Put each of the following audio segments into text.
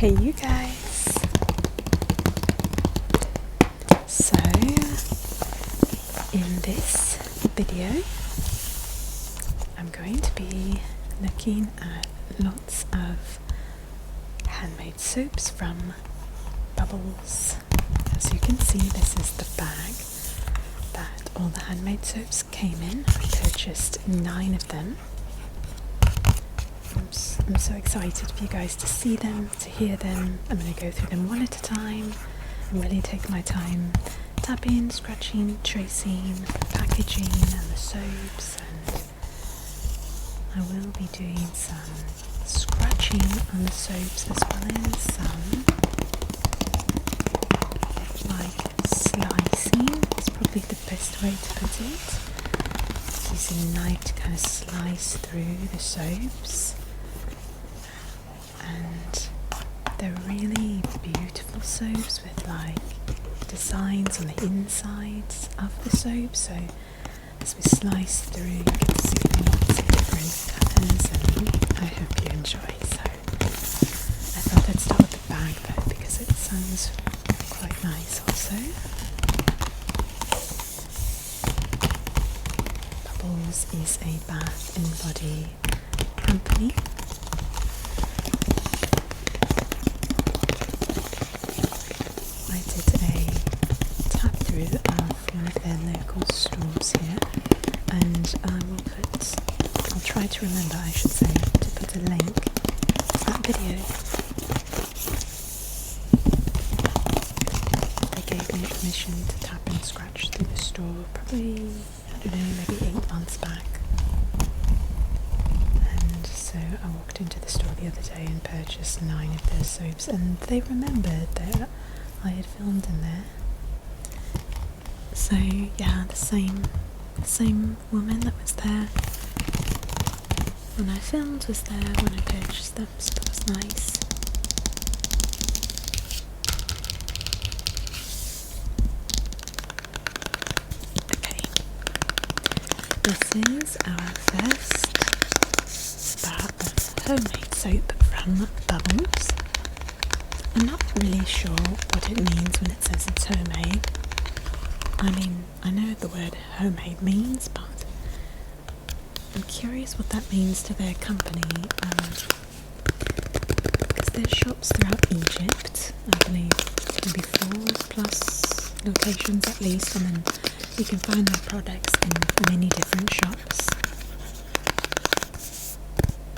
Hey you guys! So, in this video, I'm going to be looking at lots of handmade soaps from Bubbles. As you can see, this is the bag that all the handmade soaps came in. I purchased 9 of them. I'm so excited for you guys to see them, to hear them. I'm going to go through them one at a time and really take my time tapping, scratching, tracing, packaging and the soaps, and I will be doing some scratching on the soaps as well as some like slicing. It's probably the best way to put it. Using a knife to kind of slice through the soaps. And they're really beautiful soaps with like designs on the insides of the soap, so as we slice through you can see lots of different colours, and I hope you enjoy. So I thought I'd start with the bag though because it sounds quite nice also. Bubbles is a bath and body company. I did a tap through of one of their local stores here, and I'll try to remember, I should say, to put a link to that video. They gave me permission to tap and scratch through the store probably, I don't know, maybe 8 months back. And so I walked into the store the other day and purchased 9 of their soaps, and they remembered that I had filmed in there. So yeah, the same woman that was there when I filmed was there when I purchased them, so that was nice. Okay, this is our first bar of homemade soap from Bubbles. I'm not really sure what it means when it says it's homemade. I mean, I know the word homemade means, but I'm curious what that means to their company, because there's shops throughout Egypt, I believe maybe 4 plus locations at least, and then you can find their products in many different shops.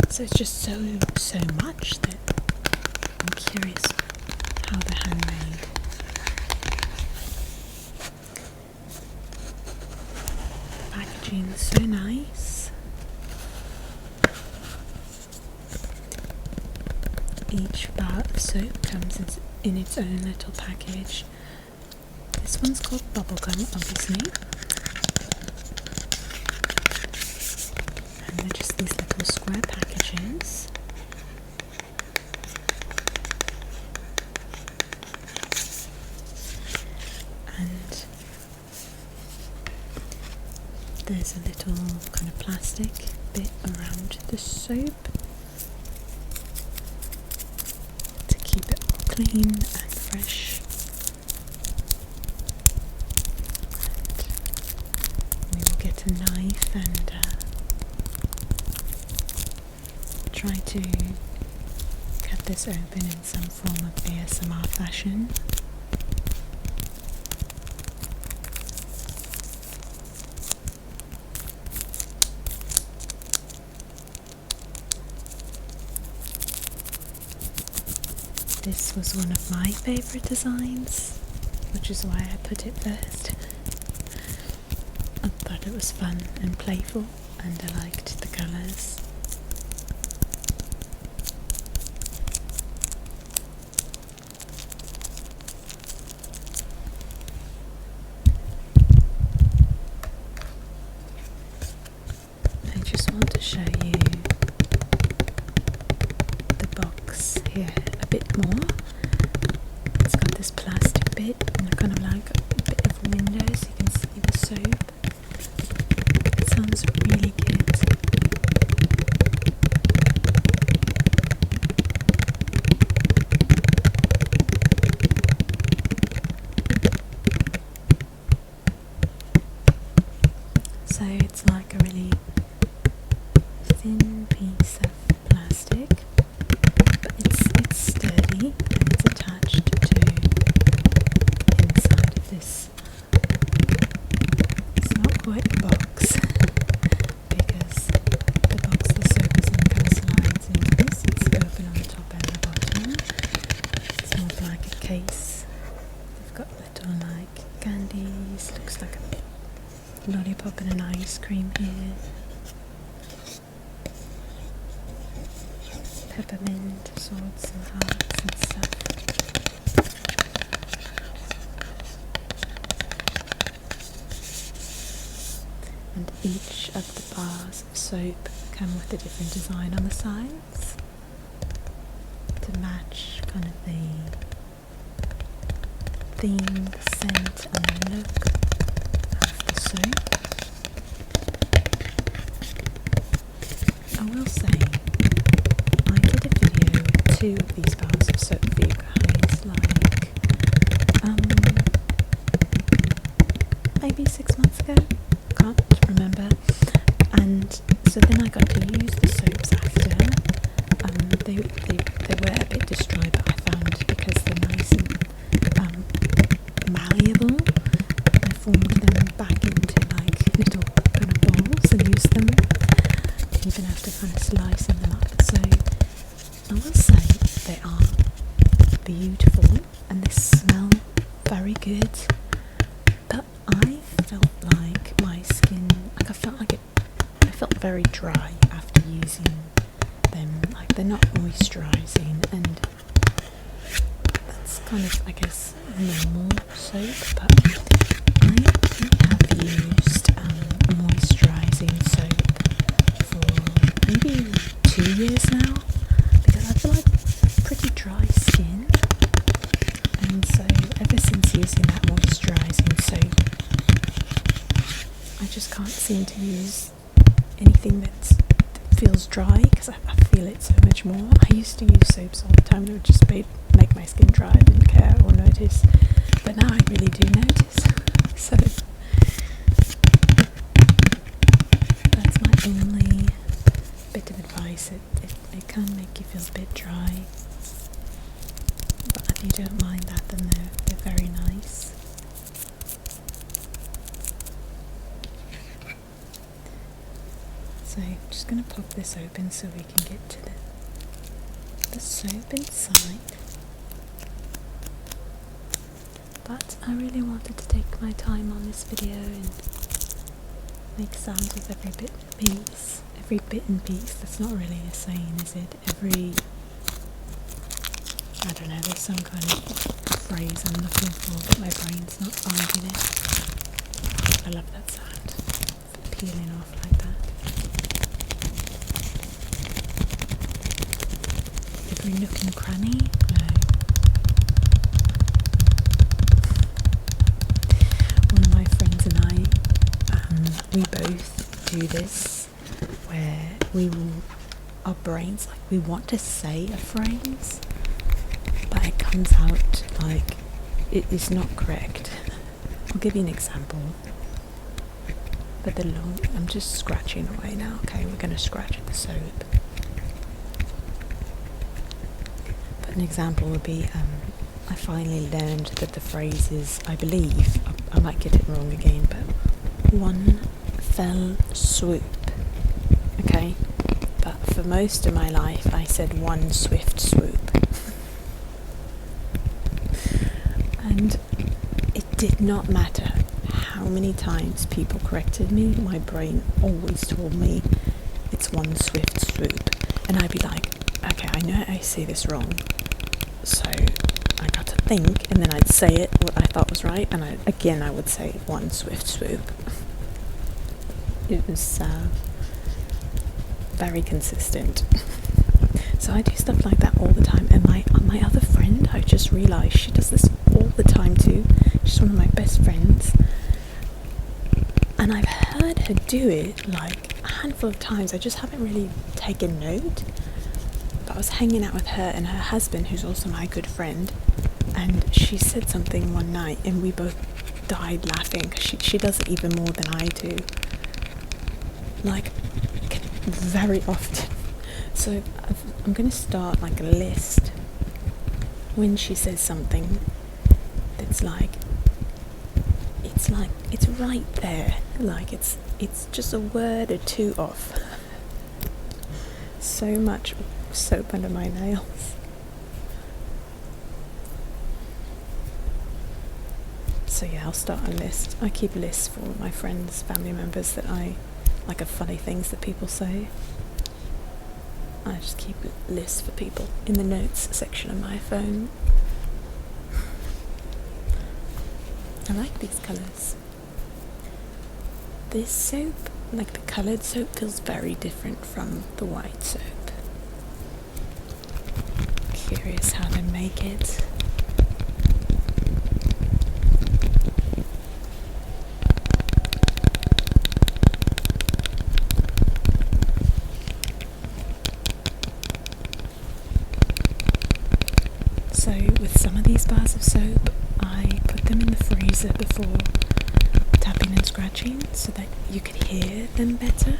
So it's just so much that I'm curious how they're handmade. Packaging is so nice. Each bar of soap comes in its own little package. This one's called Bubblegum, obviously. And they're just these little square packages. And there's a little kind of plastic bit around the soap to keep it clean and fresh. And we will get a knife and try to cut this open in some form of ASMR fashion. This was one of my favourite designs, which is why I put it first. I thought it was fun and playful, and I liked the colours. I just want to show you the box here a bit more. It's got this plastic bit and kind of like a bit of a window so you can see the soap. It sounds really good. thin piece of plastic, but it's sturdy and it's attached to inside of this. It's not quite a box because the box the soap is in kind of slides into this. It's open on the top and the bottom. It's more like a case. They've got little like candies. Looks like a lollipop and an ice cream here. Peppermint, swords and hearts and stuff. And each of the bars of soap come with a different design on the sides to match kind of the theme, the scent and the look of the soap. I will say, I did a video with 2 of these bars of soap for you guys, like, maybe 6 months ago, can't remember, and so then I got to use the soaps after. They were a bit destroyed, but I found because they're nice and malleable, I formed them back into like little kind of balls and used them, even after kind of slicing them up. So I will say they are beautiful and they smell very good, but I felt like my skin, like I felt very dry after using them. Like they're not moisturising, and that's kind of, I guess, normal soap, but I have used moisturising soap for maybe 2 years now, because I feel like pretty dry skin, and so ever since using that moisturising soap, I just can't seem to use anything that feels dry, because I feel it so much more. I used to use soaps all the time and it would just make my skin dry. I didn't care or notice, but now I really do notice. So that's my only bit of advice. It can make you feel a bit dry, but if you don't mind that, then they're very nice. So I'm just going to pop this open so we can get to the soap inside. But I really wanted to take my time on this video and make sounds with every bit and piece. Every bit and piece, that's not really a saying, is it? I don't know, there's some kind of phrase I'm looking for, but my brain's not finding it. I love that sound, peeling off like that. Every nook and cranny? No. One of my friends and I, we both do this, where our brains, like, we want to say a phrase, but it comes out like it is not correct. I'll give you an example. But I'm just scratching away now, okay? We're going to scratch at the soap. An example would be, I finally learned that the phrase is, I believe, I might get it wrong again, but one fell swoop, okay? But for most of my life I said one swift swoop. And it did not matter how many times people corrected me, my brain always told me it's one swift swoop. And I'd be like, okay, I know I say this wrong. So I got to think, and then I'd say it what I thought was right, and I would say one swift swoop. It was very consistent. So I do stuff like that all the time, and my other friend, I just realised she does this all the time too. She's one of my best friends, and I've heard her do it like a handful of times. I just haven't really taken note. But I was hanging out with her and her husband, who's also my good friend, and she said something one night and we both died laughing, because she does it even more than I do. Like, very often. So I'm going to start like a list when she says something that's like it's right there, like it's just a word or two off. So much soap under my nails. So yeah, I'll start a list. I keep lists for my friends, family members that I like, of funny things that people say. I just keep lists for people in the notes section of my phone. I like these colours. This soap, like the coloured soap, feels very different from the white soap. Curious how they make it. So with some of these bars of soap, I put them in the freezer before tapping and scratching so that you could hear them better.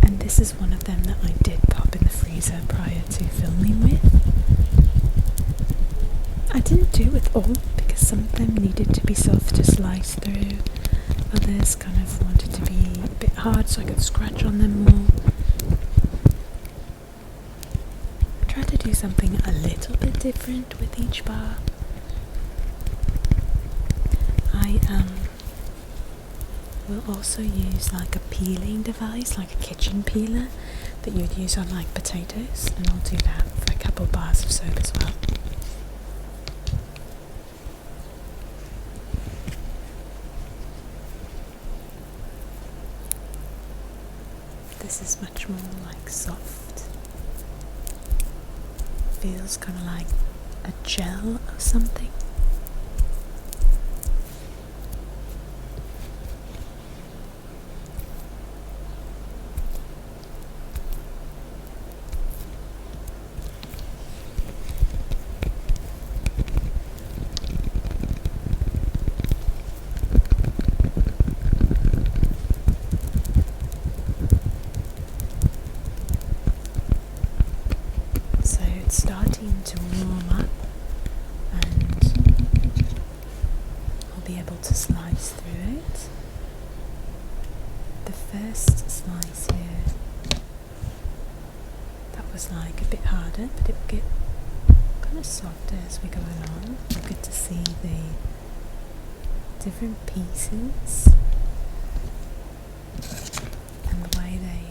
And this is one of them that I did pop in the freezer prior to filming with. I didn't do it with all because some of them needed to be soft to slice through. Others kind of wanted to be a bit hard so I could scratch on them more. Try to do something a little bit different with each bar. I will also use like a peeling device, like a kitchen peeler that you'd use on like potatoes, and I'll do that for a couple bars of soap as well. This is much more like soft. Feels kind of like a gel or something. Starting to warm up, and I'll be able to slice through it. The first slice here, that was like a bit harder, but it will get kind of softer as we go along. You get to see the different pieces and the way they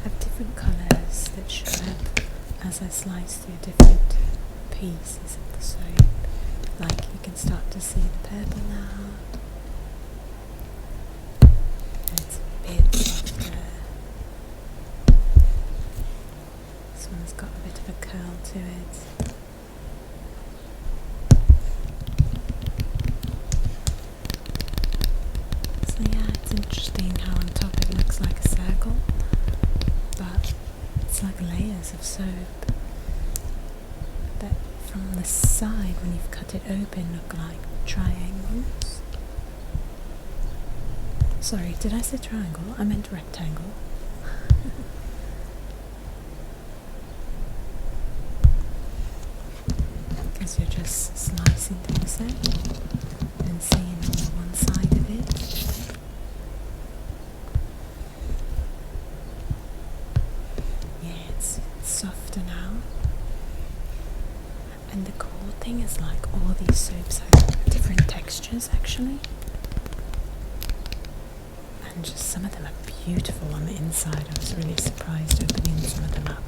have different colours that show up as I slice through different pieces of the soap. Like you can start to see the purple now, and it's a bit softer. This one's got a bit of a curl to it. So yeah, it's interesting how on top it looks like a circle, but it's like layers of soap that from the side, when you've cut it open, look like triangles. Sorry, did I say triangle? I meant rectangle. Because you're just slicing through the soap and seeing only one side of it. It's softer now, and the cool thing is like all these soaps have different textures actually, and just some of them are beautiful on the inside. I was really surprised opening some of them up.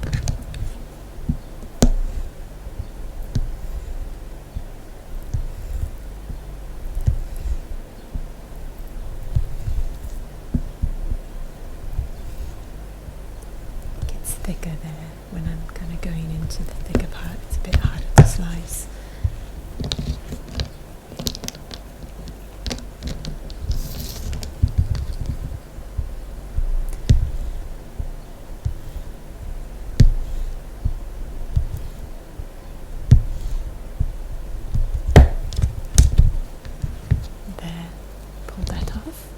Thicker there. When I'm kind of going into the thicker part, it's a bit harder to slice. There, pull that off.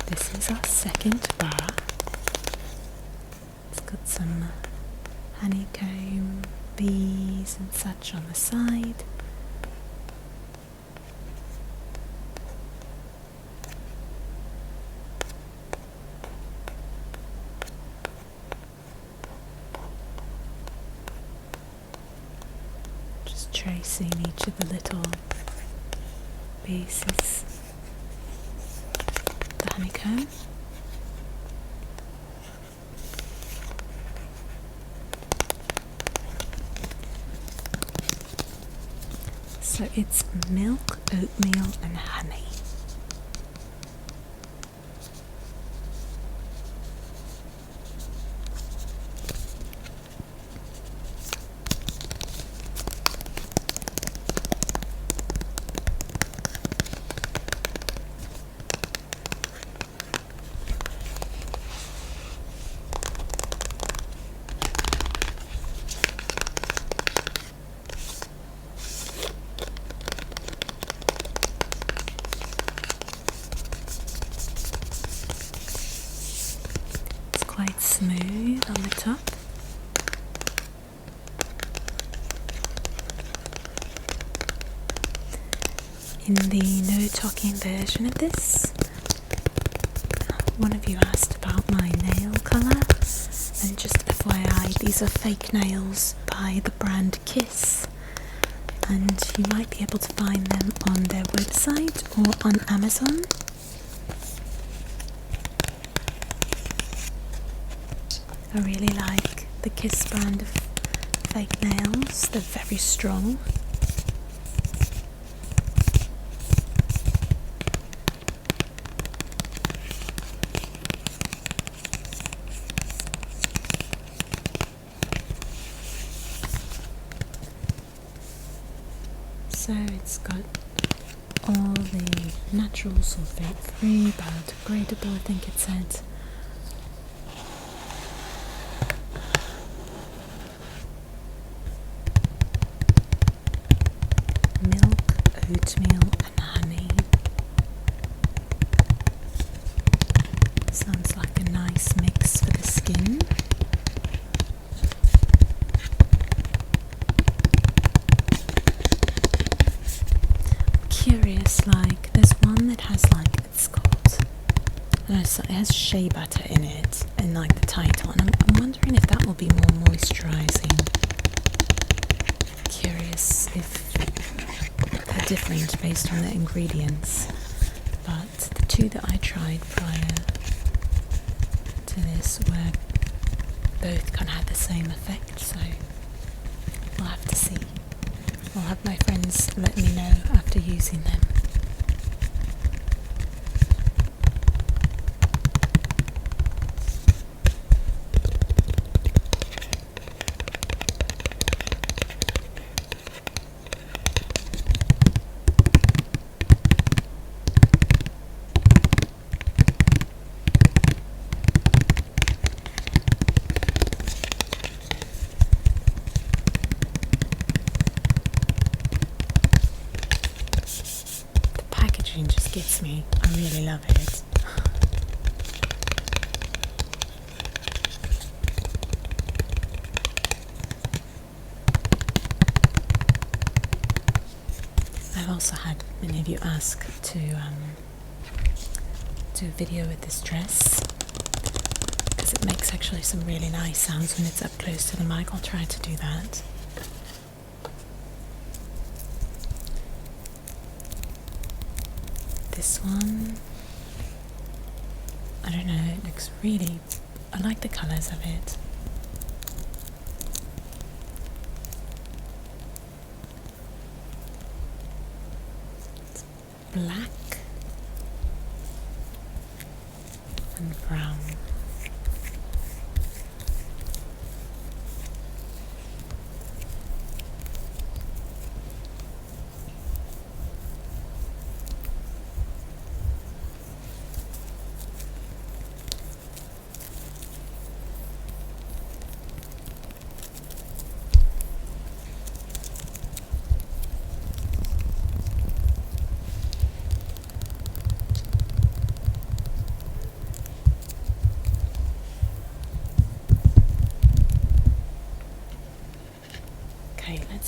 This is our second bar. It's got some honeycomb, bees and such on the side. Just tracing each of the little bases of the honeycomb. So it's milk, oatmeal and honey. Quite smooth on the top. In the no talking version of this, one of you asked about my nail colour, and just FYI, these are fake nails by the brand Kiss, and you might be able to find them on their website or on Amazon. I really like the Kiss brand of fake nails, they're very strong. So it's got all the natural, sulfate free, biodegradable, I think it said. Oatmeal and honey. Sounds like a nice mix for the skin. I'm curious, like there's one that has like, it's called, it has shea butter in it, in like the title, and I'm wondering if that will be more moisturising. Curious if they're different based on the ingredients, but the two that I tried prior to this were both kind of had the same effect, so we'll have to see. I'll have my friends let me know after using them. Just gets me. I really love it. I've also had many of you ask to do a video with this dress because it makes actually some really nice sounds when it's up close to the mic. I'll try to do that. This one, I don't know, it looks really, I like the colours of it. It's black and brown.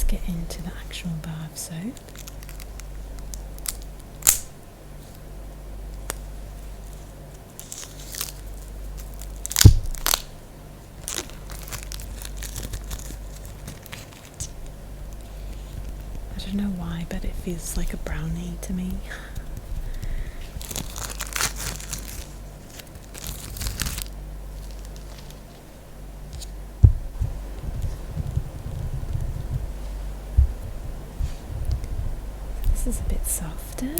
get into the actual bar of soap. I don't know why, but it feels like a brownie to me. This is a bit softer,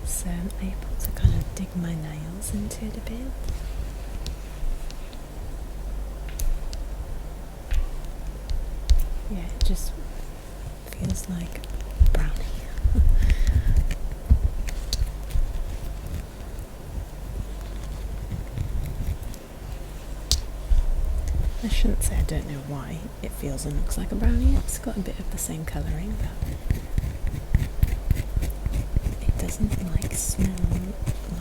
so I'm able to kind of dig my nails into it a bit. Yeah, it just feels like brownie. I shouldn't say I don't know why it feels and looks like a brownie. It's got a bit of the same colouring, but it doesn't like smell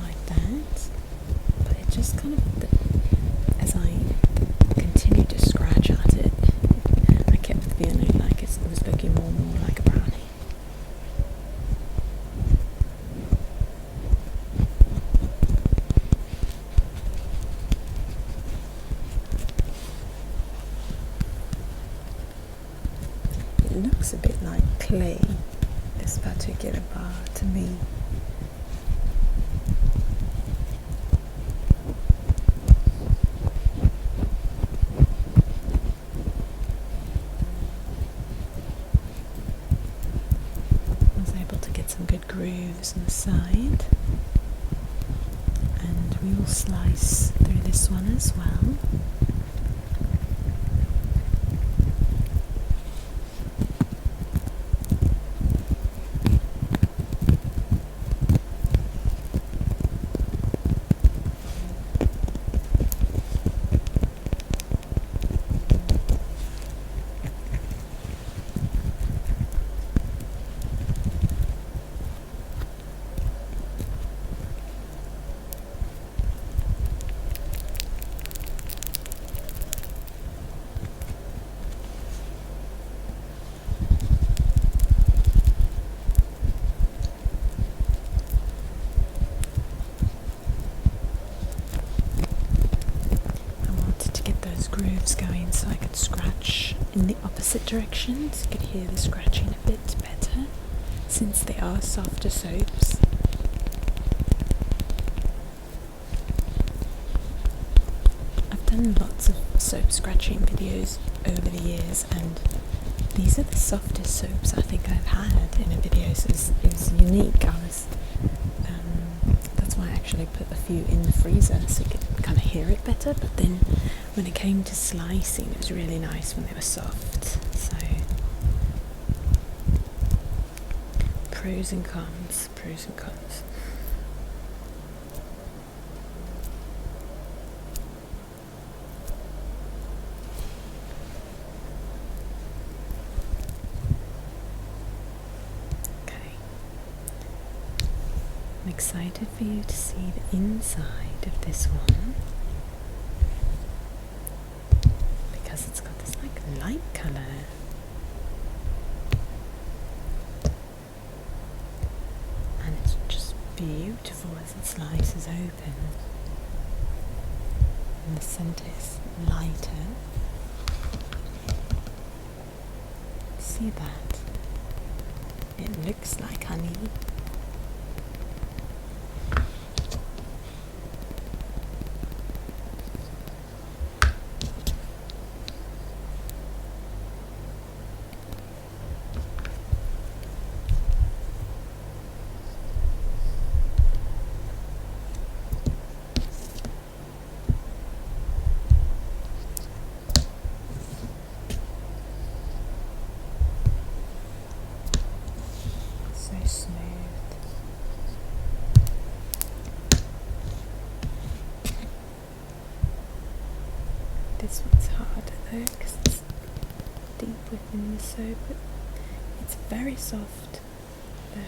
like that. But it just kind of, as I continued to scratch at it, I kept feeling like it was looking more and more like a brownie. It looks a bit like clay, this particular bar, to me. I was able to get some good grooves on the side, and we will slice through this one as well. Grooves going so I could scratch in the opposite direction, so you could hear the scratching a bit better since they are softer soaps. I've done lots of soap scratching videos over the years, and these are the softest soaps I think I've had in a video, so it was unique. That's why I actually put a few in the freezer so you could kind of hear it better, but then when it came to slicing, it was really nice when they were soft. So, pros and cons, pros and cons. Okay. I'm excited for you to see the inside of this one, because it's got this like light colour. And it's just beautiful as it slices open. And the centre is lighter. See that? It looks like honey. Smooth. This one's harder though because it's deep within the soap, but it's very soft there.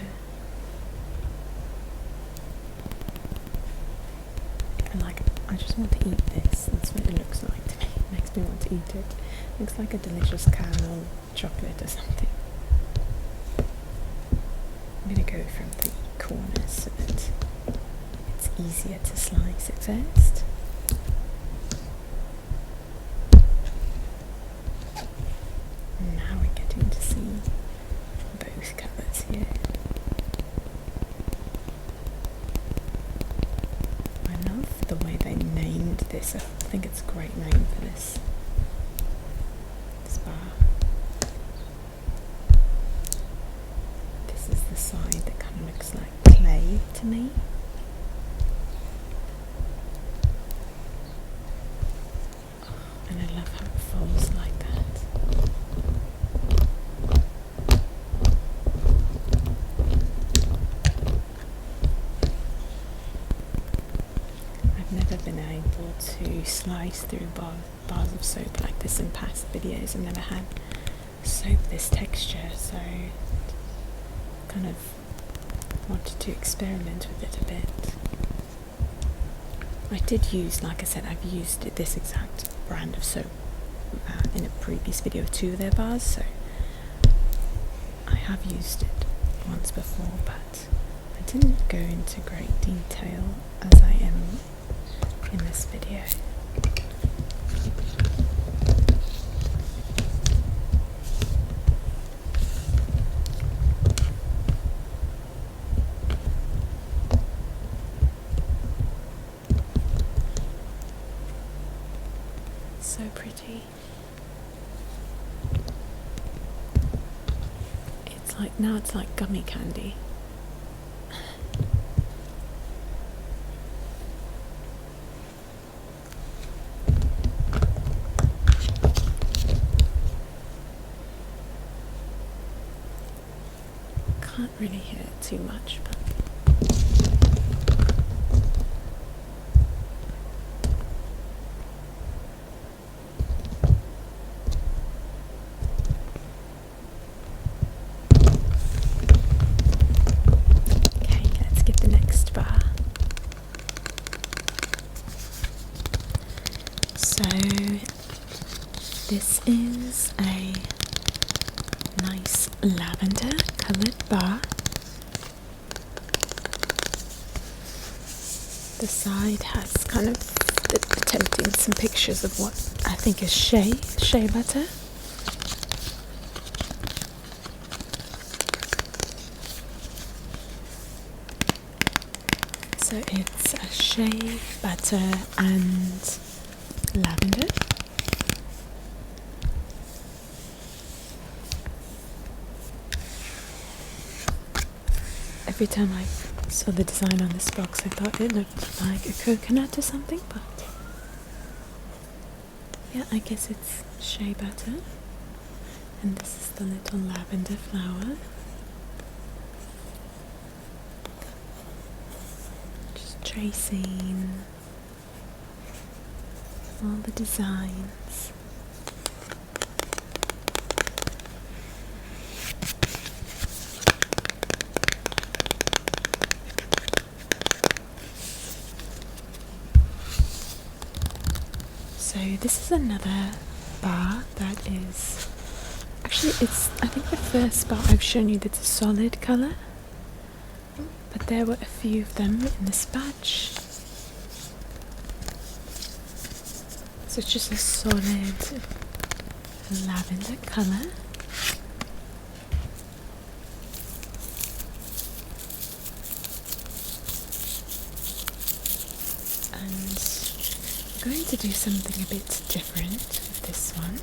And like, I just want to eat this. That's what it looks like to me. It makes me makes me want to eat it. Looks like a delicious caramel chocolate or something. I'm going to go from the corners so that it's easier to slice it first. Now we're getting to see both colours here. I love the way they named this. I think it's a great name for this bar. This is the side that kind of looks like clay to me. And I love how it folds like that. I've never been able to slice through bars of soap like this in past videos. I've never had soap this texture, so kind of wanted to experiment with it a bit. I did use, like I said, I've used this exact brand of soap in a previous video of 2 of their bars, so I have used it once before, but I didn't go into great detail as I am in this video. So pretty. It's like, now it's like gummy candy. Can't really hear it too much, but this is a nice lavender coloured bar. The side has kind of attempting some pictures of what I think is shea butter. So it's a shea butter and lavender. Every time I saw the design on this box, I thought it looked like a coconut or something, but yeah, I guess it's shea butter. And this is the little lavender flower. Just tracing all the designs. So this is another bar that is, actually I think the first bar I've shown you that's a solid colour, but there were a few of them in this batch. So it's just a solid lavender colour. I'm going to do something a bit different with this one.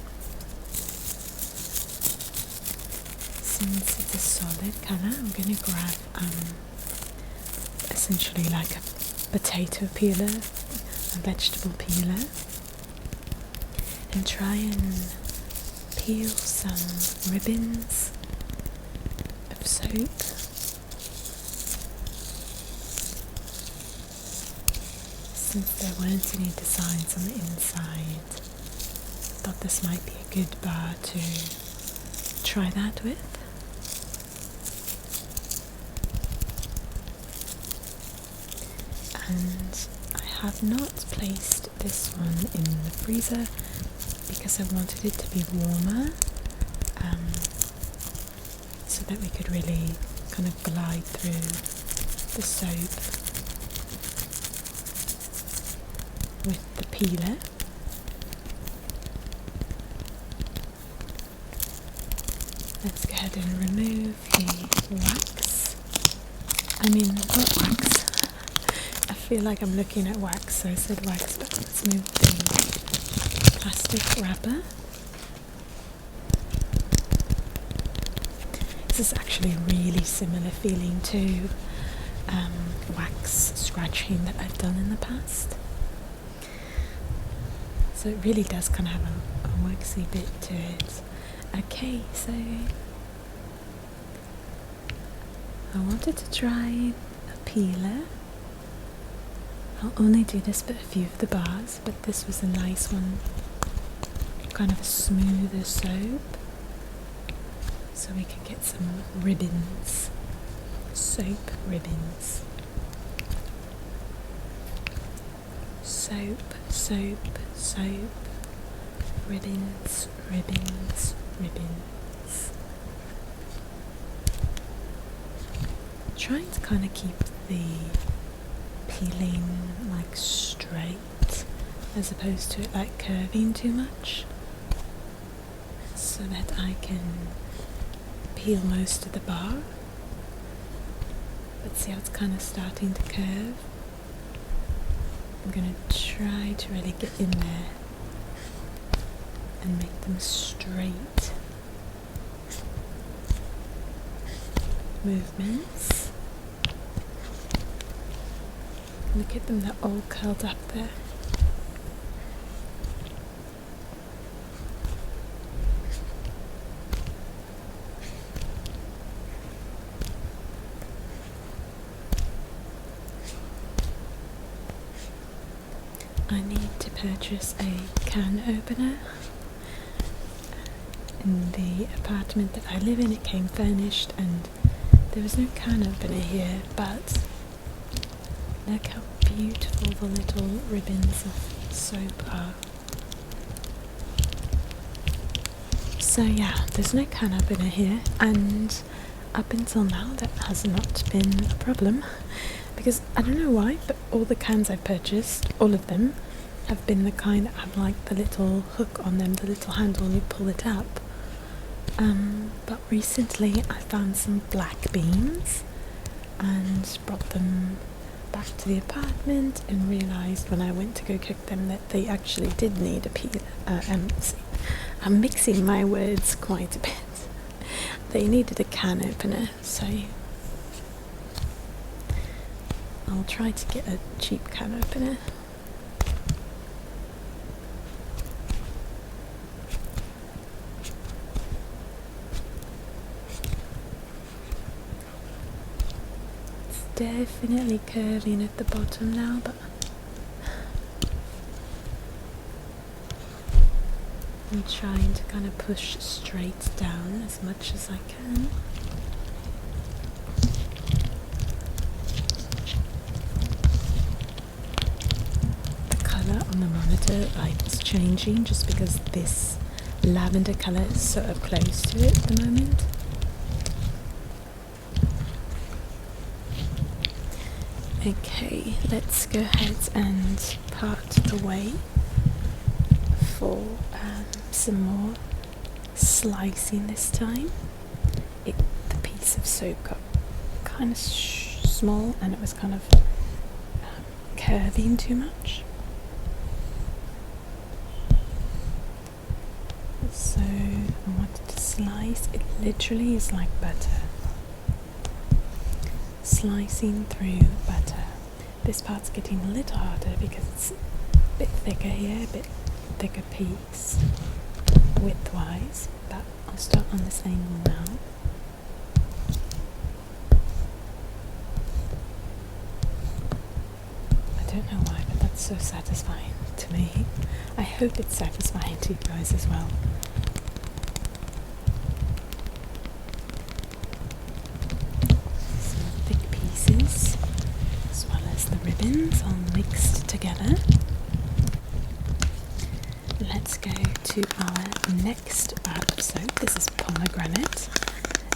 Since it's a solid colour, I'm going to grab essentially like a potato peeler, a vegetable peeler, and try and peel some ribbons of soap. Since there weren't any designs on the inside, I thought this might be a good bar to try that with. And I have not placed this one in the freezer because I wanted it to be warmer, so that we could really kind of glide through the soap with the peeler. Let's go ahead and remove the wax. I mean, not wax. I feel like I'm looking at wax, so I said wax, but let's move the plastic wrapper. This is actually a really similar feeling to wax scratching that I've done in the past. So it really does kind of have a waxy bit to it. Okay, so I wanted to try a peeler. I'll only do this for a few of the bars, but this was a nice one, kind of a smoother soap, so we could get some ribbons, soap ribbons. Soap, soap, soap, ribbons, ribbons, ribbons. Trying to kind of keep the peeling like straight as opposed to it like curving too much, so that I can peel most of the bar. But see how it's kind of starting to curve? I'm going to try to really get in there and make them straight movements. Look at them, they're all curled up there. I need to purchase a can opener. In the apartment that I live in, it came furnished and there was no can opener here, but look how beautiful the little ribbons of soap are. So yeah, there's no can opener here, and up until now that has not been a problem, because I don't know why, but all the cans I've purchased, all of them, have been the kind that have like the little hook on them, the little handle, and you pull it up. But recently I found some black beans and brought them back to the apartment and realised when I went to go cook them that they actually did need a peeler. I'm mixing my words quite a bit. They needed a can opener, so I'll try to get a cheap can opener. Definitely curving at the bottom now, but I'm trying to kind of push straight down as much as I can. The colour on the monitor, like, it's changing just because this lavender colour is sort of close to it at the moment. Okay, let's go ahead and part the way for some more slicing this time. The piece of soap got kind of small and it was kind of curving too much. So I wanted to slice. It literally is like butter. Slicing through butter. This part's getting a little harder because it's a bit thicker here, a bit thicker piece widthwise, but I'll start on this angle now. I don't know why, but that's so satisfying to me. I hope it's satisfying to you guys as well. As well as the ribbons all mixed together. Let's go to our next bar of soap. This is Pomegranate,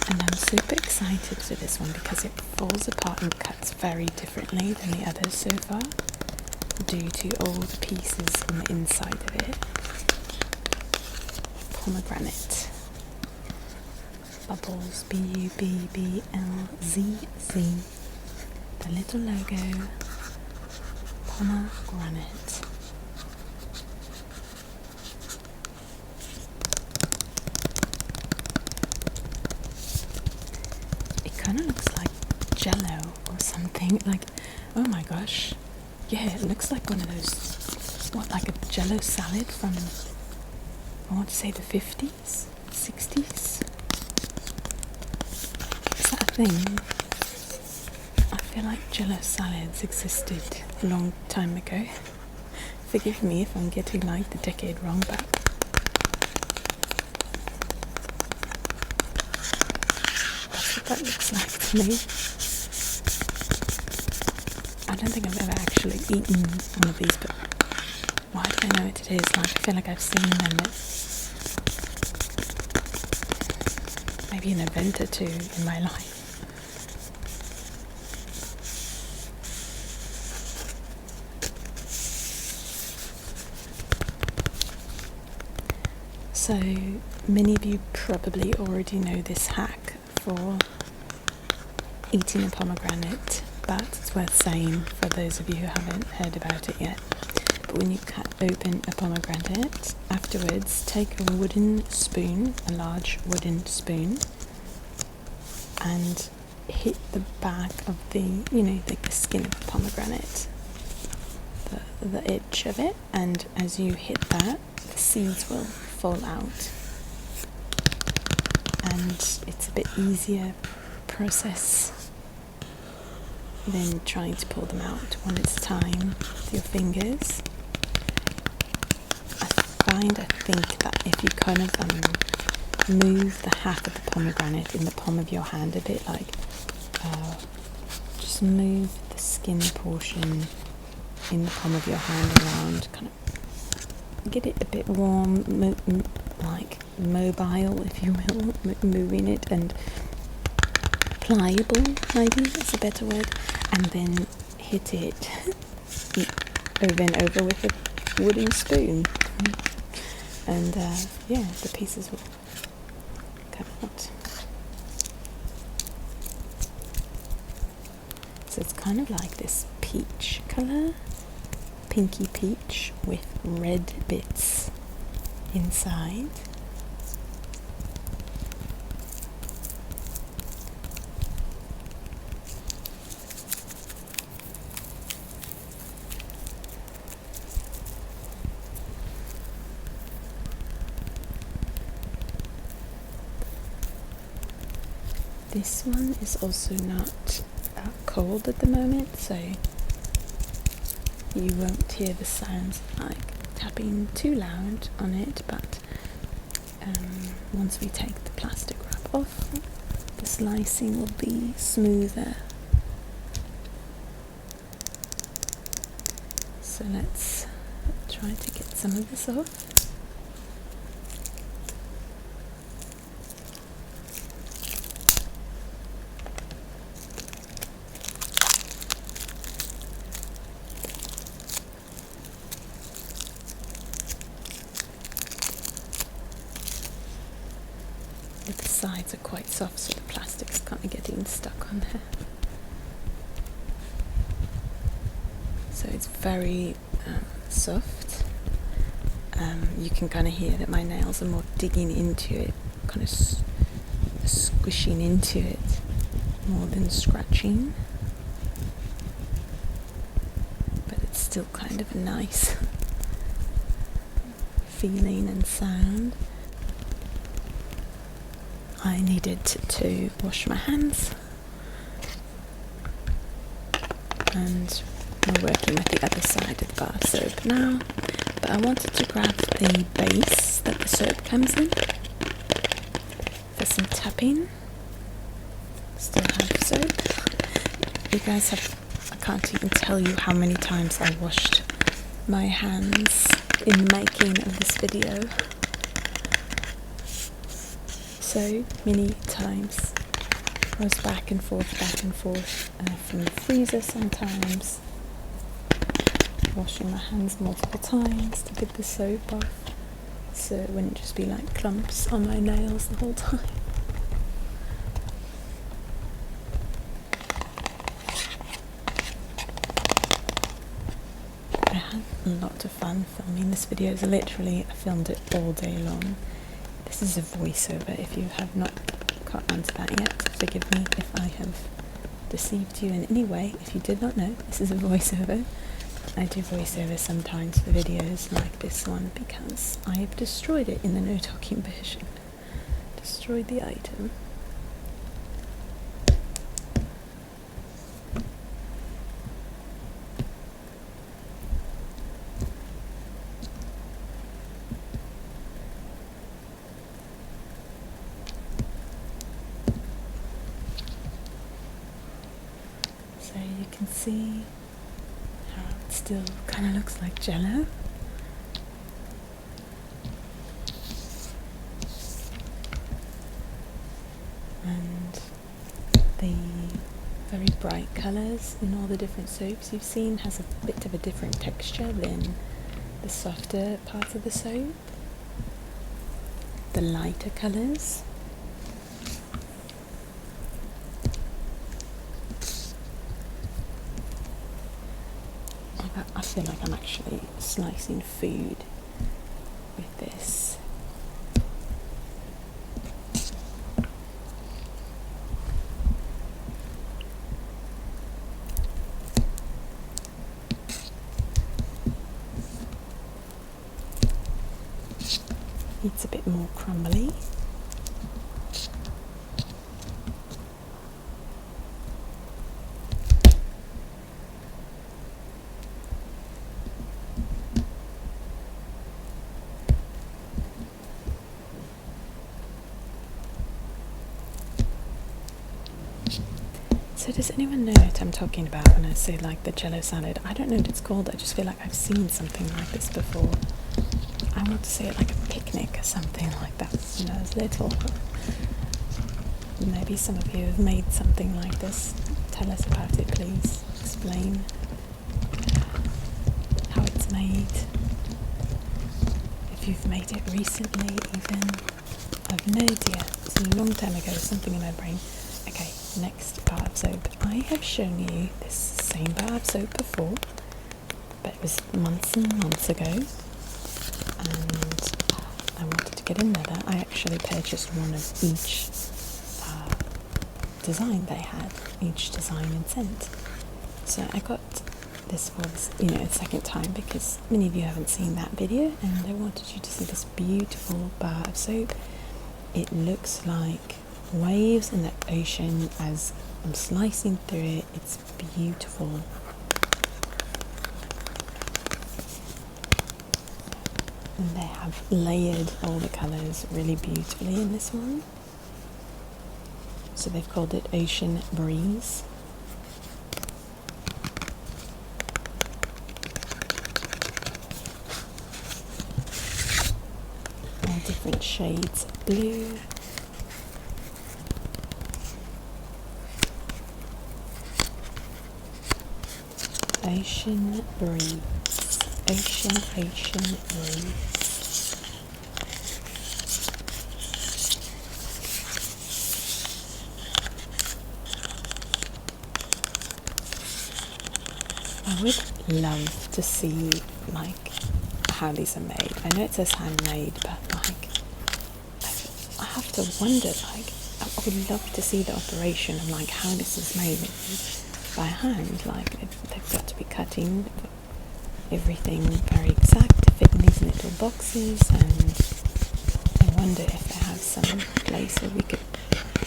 and I'm super excited for this one because it falls apart and cuts very differently than the others so far, due to all the pieces on the inside of it. Pomegranate. Bubbles, Bubblz. The little logo. Pomegranate. It kind of looks like Jello or something. Like, oh my gosh. Yeah, it looks like one of those, like a Jello salad from, I want to say the 50s, 60s. Is that a thing? I feel like Jello salads existed a long time ago. Forgive me if I'm getting like the decade wrong, but that's what that looks like to me. I don't think I've ever actually eaten one of these, but why do I know what it is? Like, I feel like I've seen them at maybe an event or two in my life. So many of you probably already know this hack for eating a pomegranate, but it's worth saying for those of you who haven't heard about it yet. But when you cut open a pomegranate, afterwards take a wooden spoon, a large wooden spoon, and hit the back of the, like the skin of the pomegranate, the edge of it, and as you hit that, the seeds will fall out, and it's a bit easier process than trying to pull them out one at a time with your fingers. I think that if you kind of move the half of the pomegranate in the palm of your hand a bit, like just move the skin portion in the palm of your hand around, kind of get it a bit warm, like mobile, if you will, moving it, and pliable, maybe that's a better word, and then hit it over and over with a wooden spoon, and the pieces will come out. So it's kind of like this peach colour, pinky peach with red bits inside. This one is also not cold at the moment, so you won't hear the sounds like tapping too loud on it, but once we take the plastic wrap off, the slicing will be smoother. So let's try to get some of this off. The sides are quite soft, so the plastic's kind of getting stuck on there. So it's very soft. You can kind of hear that my nails are more digging into it, kind of squishing into it more than scratching. But it's still kind of a nice feeling and sound. I needed to wash my hands, and we're working with the other side of the bar soap now, but I wanted to grab the base that the soap comes in for some tapping. Still have soap. You guys have, I can't even tell you how many times I washed my hands in the making of this video so many times. I was back and forth from the freezer sometimes, washing my hands multiple times to get the soap off so it wouldn't just be like clumps on my nails the whole time. I had a lot of fun filming this video. Literally, I filmed it all day long. This is a voiceover. If you have not caught on to that yet, forgive me if I have deceived you in any way. If you did not know, this is a voiceover. I do voiceover sometimes for videos like this one because I have destroyed it in the no talking version. Destroyed the item. So you can see how it still kind of looks like jello. And the very bright colours in all the different soaps you've seen has a bit of a different texture than the softer parts of the soap. The lighter colours. I feel like I'm actually slicing food with this. It's a bit more crumbly. So does anyone know what I'm talking about when I say like the jello salad? I don't know what it's called, I just feel like I've seen something like this before. I want to say it like a picnic or something like that when I was little. Maybe some of you have made something like this. Tell us about it, please. Explain how it's made. If you've made it recently even. I've no idea. It's a long time ago, something in my brain. Okay, next bar of soap. I have shown you this same bar of soap before, but it was months and months ago, and I wanted to get another. I actually purchased one of each design they had, each design and scent. So I got this for this, the second time because many of you haven't seen that video, and I wanted you to see this beautiful bar of soap. It looks like waves in the ocean as I'm slicing through it. It's beautiful. And they have layered all the colours really beautifully in this one. So they've called it Ocean Breeze. All different shades of blue. Ocean Breeze. Ocean Breeze. I would love to see how these are made. I know it says handmade, but I have to wonder I would love to see the operation of how this is made by hand. They've got to be cutting everything very exact to fit in these little boxes, and I wonder if they have some place where we could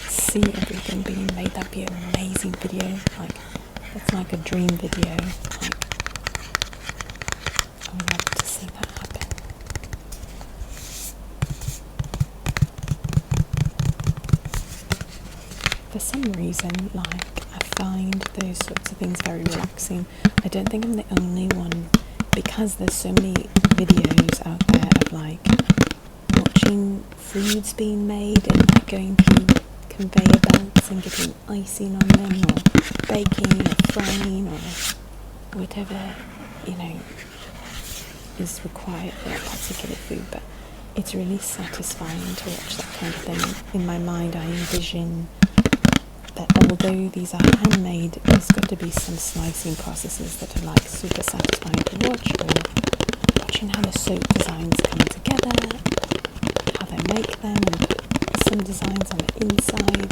see everything being made. That'd be an amazing video. That's like a dream video. I would love to see that happen. For some reason, I find those sorts of things very relaxing. I don't think I'm the only one, because there's so many videos out there of like watching foods being made and like going through conveyor belts and getting icing on them, or baking or frying or whatever, you know, is required for that particular food. But it's really satisfying to watch that kind of thing. In my mind I envision that although these are handmade, there's got to be some slicing processes that are like super satisfying to watch, or watching how the soap designs come together, how they make them and put some designs on the inside,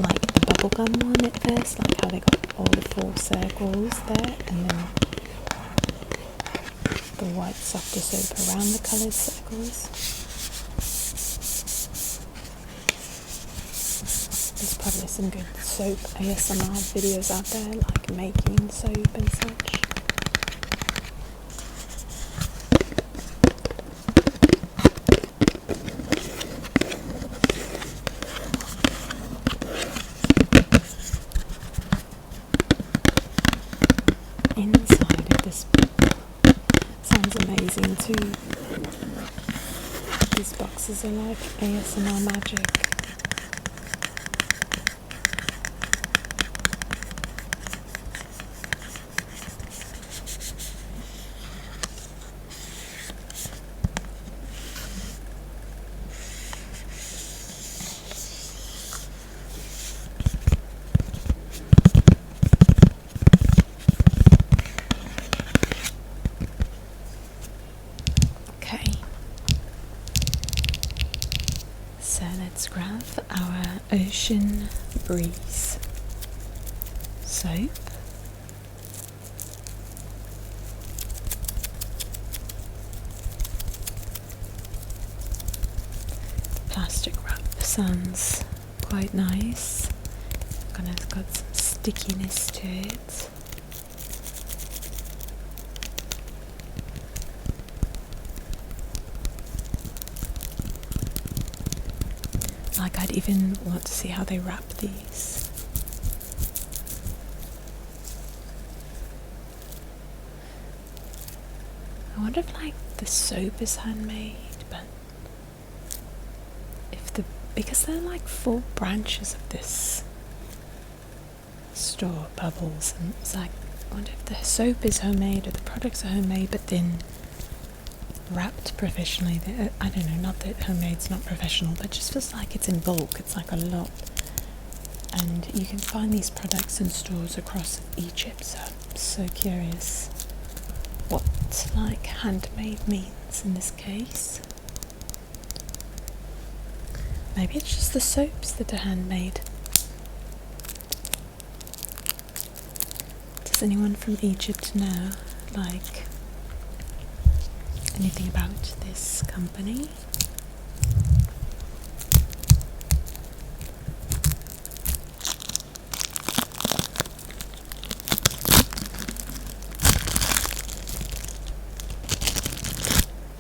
like the bubblegum one at first, like how they got all the 4 circles there, and then the white softer soap around the coloured circles. There's probably some good soap ASMR videos out there, like making soap and such. Inside of this book sounds amazing too. These boxes are like ASMR magic. So let's grab our Ocean Breeze soap. Plastic wrap sounds quite nice. It's got some stickiness to it. Like I'd even want to see how they wrap these. I wonder if like the soap is handmade, but because there are like 4 branches of this store, Bubbles, and it's like, I wonder if the soap is homemade or the products are homemade but then wrapped professionally. I don't know, not that homemade's not professional, but just feels like it's in bulk. It's like a lot, and you can find these products in stores across Egypt, so I'm so curious what like handmade means in this case. Maybe it's just the soaps that are handmade. Does anyone from Egypt know like anything about this company?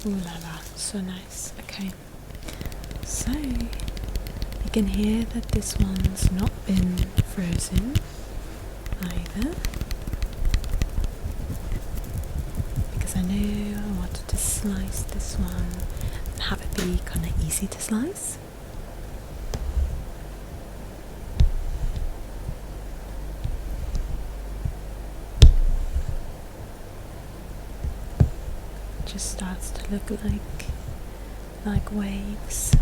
Ooh la la, so nice. Okay, so you can hear that this one's not been frozen either, because I knew I wanted to slice this one and have it be kind of easy to slice. It just starts to look like waves.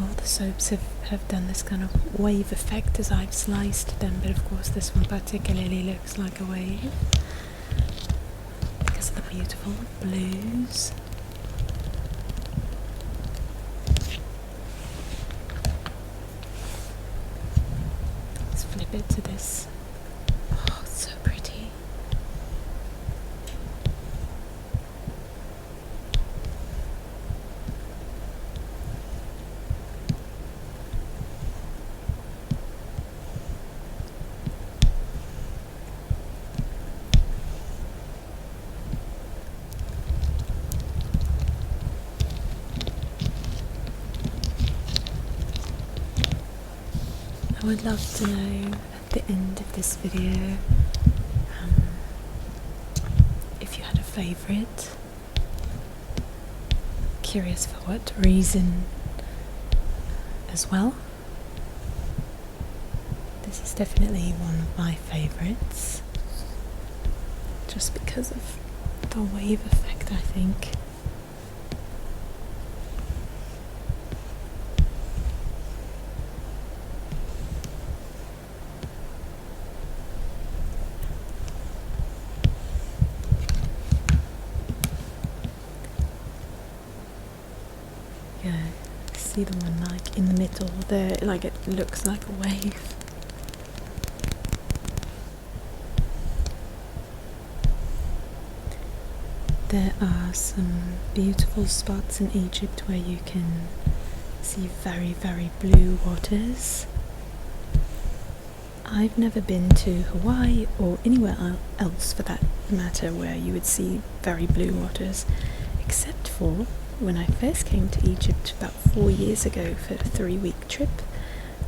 All the soaps have done this kind of wave effect as I've sliced them, but of course this one particularly looks like a wave because of the beautiful blues. Let's flip it to this. Oh, it's so pretty. I would love to know at the end of this video favourite. Curious for what reason as well. This is definitely one of my favourites, just because of the wave effect, I think. Yeah, see the one like in the middle there, like it looks like a wave. There are some beautiful spots in Egypt where you can see very, very blue waters. I've never been to Hawaii or anywhere else for that matter where you would see very blue waters, except for when I first came to Egypt about 4 years ago for a 3-week trip.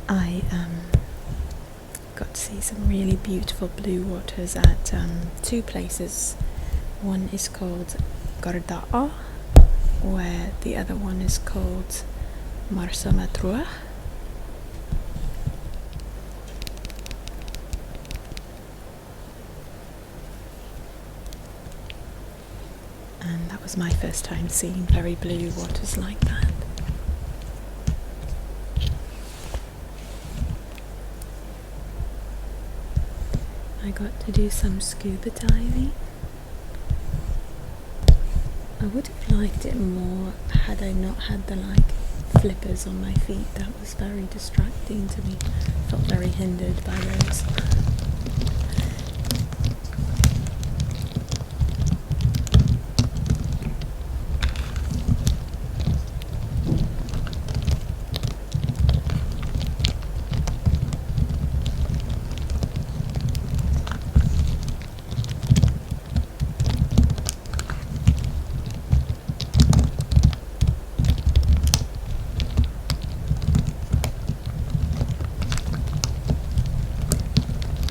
I got to see some really beautiful blue waters at 2 places. One is called Garda'a, where the other one is called Marsa Matruh. And that was my first time seeing very blue waters like that. I got to do some scuba diving. I would have liked it more had I not had the flippers on my feet. That was very distracting to me. Felt very hindered by those.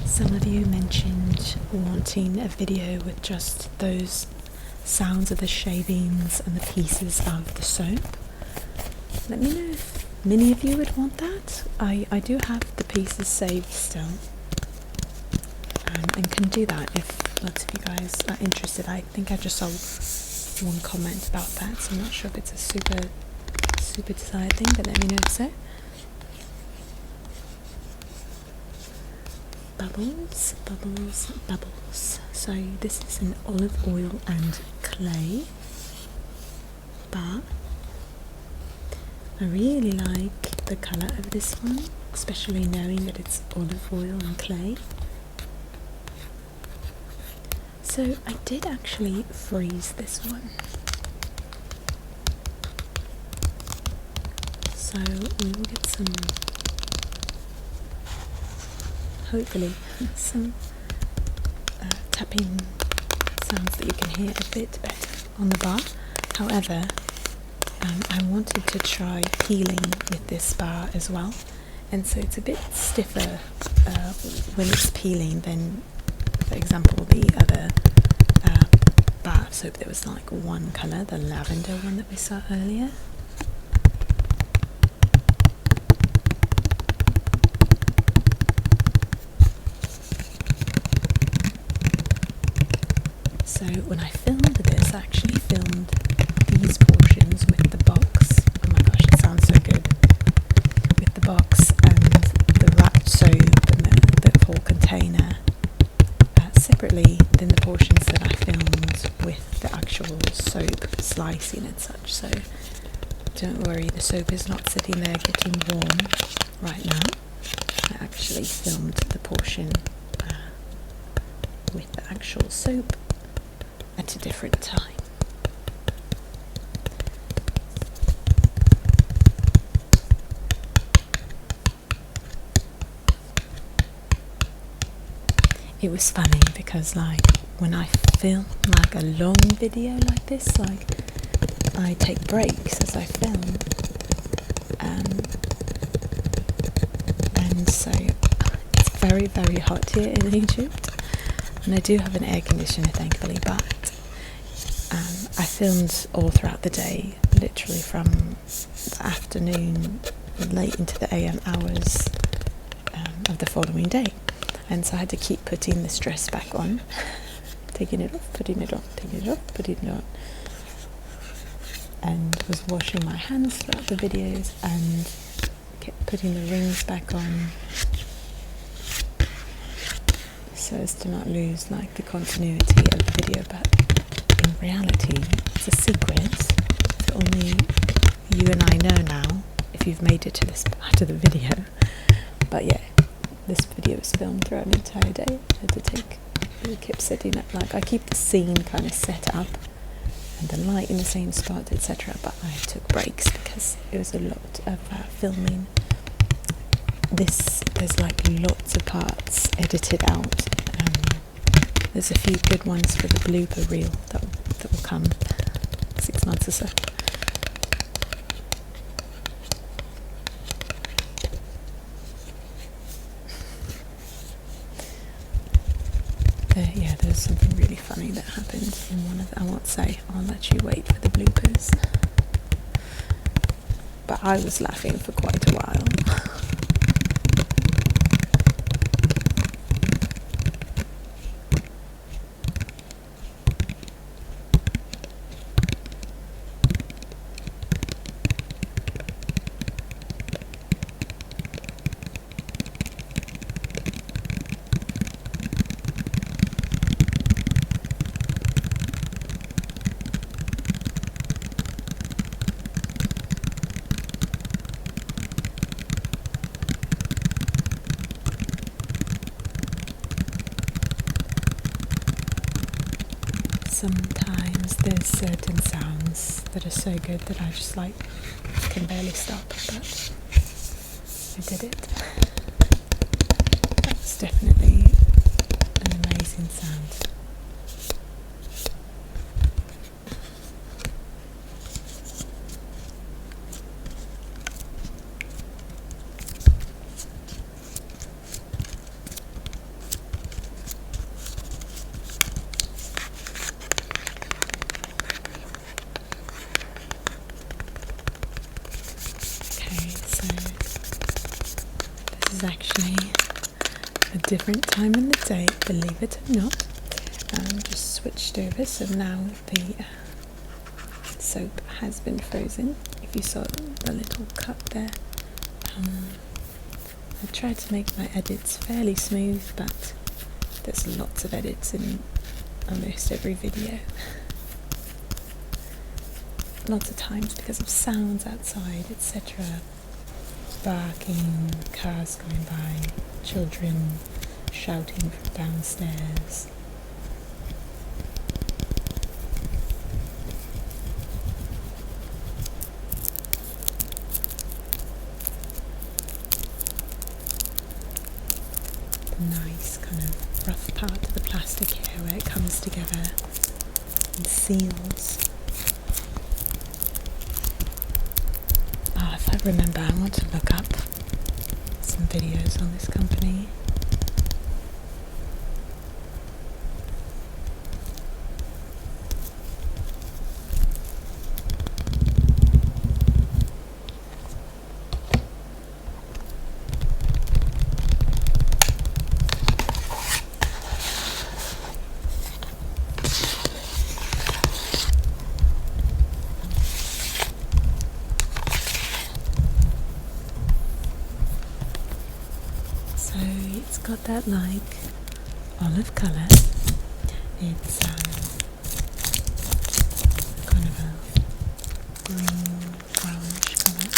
Some of you mentioned wanting a video with just those sounds of the shavings and the pieces of the soap. Let me know if many of you would want that. I do have the pieces saved still, and can do that if lots of you guys are interested. I think I just saw one comment about that, so I'm not sure if it's a super desired thing, but let me know if so. Bubbles, bubbles, bubbles. So this is an olive oil and clay bar. I really like the colour of this one, especially knowing that it's olive oil and clay. So I did actually freeze this one. So we will get some, hopefully, some tapping sounds that you can hear a bit better on the bar. However, I wanted to try peeling with this bar as well, and so it's a bit stiffer when it's peeling than, for example, the other bar of soap that was like one colour, the lavender one that we saw earlier. So when I filmed this, I actually filmed these portions with the box. Oh my gosh, it sounds so good. With the box and the wrapped soap and the whole container separately than the portions that I filmed with the actual soap slicing and such. So don't worry, the soap is not sitting there getting warm right now. I actually filmed the portion with the actual soap at a different time. It was funny because when I film a long video like this, I take breaks as I film, and so it's very, very hot here in Egypt, and I do have an air conditioner thankfully, but I filmed all throughout the day, literally from the afternoon late into the AM hours of the following day. And so I had to keep putting this dress back on, taking it off, putting it on, taking it off, putting it on, and was washing my hands throughout the videos and kept putting the rings back on so as to not lose like the continuity of the video. But in reality, it's a secret that only you and I know now, if you've made it to this part of the video. But yeah, this video was filmed throughout an entire day. I had to keep setting up, like I keep the scene kind of set up and the light in the same spot, etc. But I took breaks because it was a lot of filming. There's like lots of parts edited out. There's a few good ones for the blooper reel that will come 6 months or so. There's something really funny that happened in one of the, I won't say, I'll let you wait for the bloopers. But I was laughing for quite a while. Sometimes there's certain sounds that are so good that I just like can barely stop, but I did it. That was definitely an amazing sound. Is actually a different time in the day, believe it or not. Just switched over, so now the soap has been frozen. If you saw the little cut there, I tried to make my edits fairly smooth, but there's lots of edits in almost every video. Lots of times because of sounds outside, etc. Barking, cars going by, children shouting from downstairs. The nice kind of rough part of the plastic here where it comes together and seals. If I remember, I want to look up some videos on this company. It's got that like olive colour. It's kind of a green brownish colour.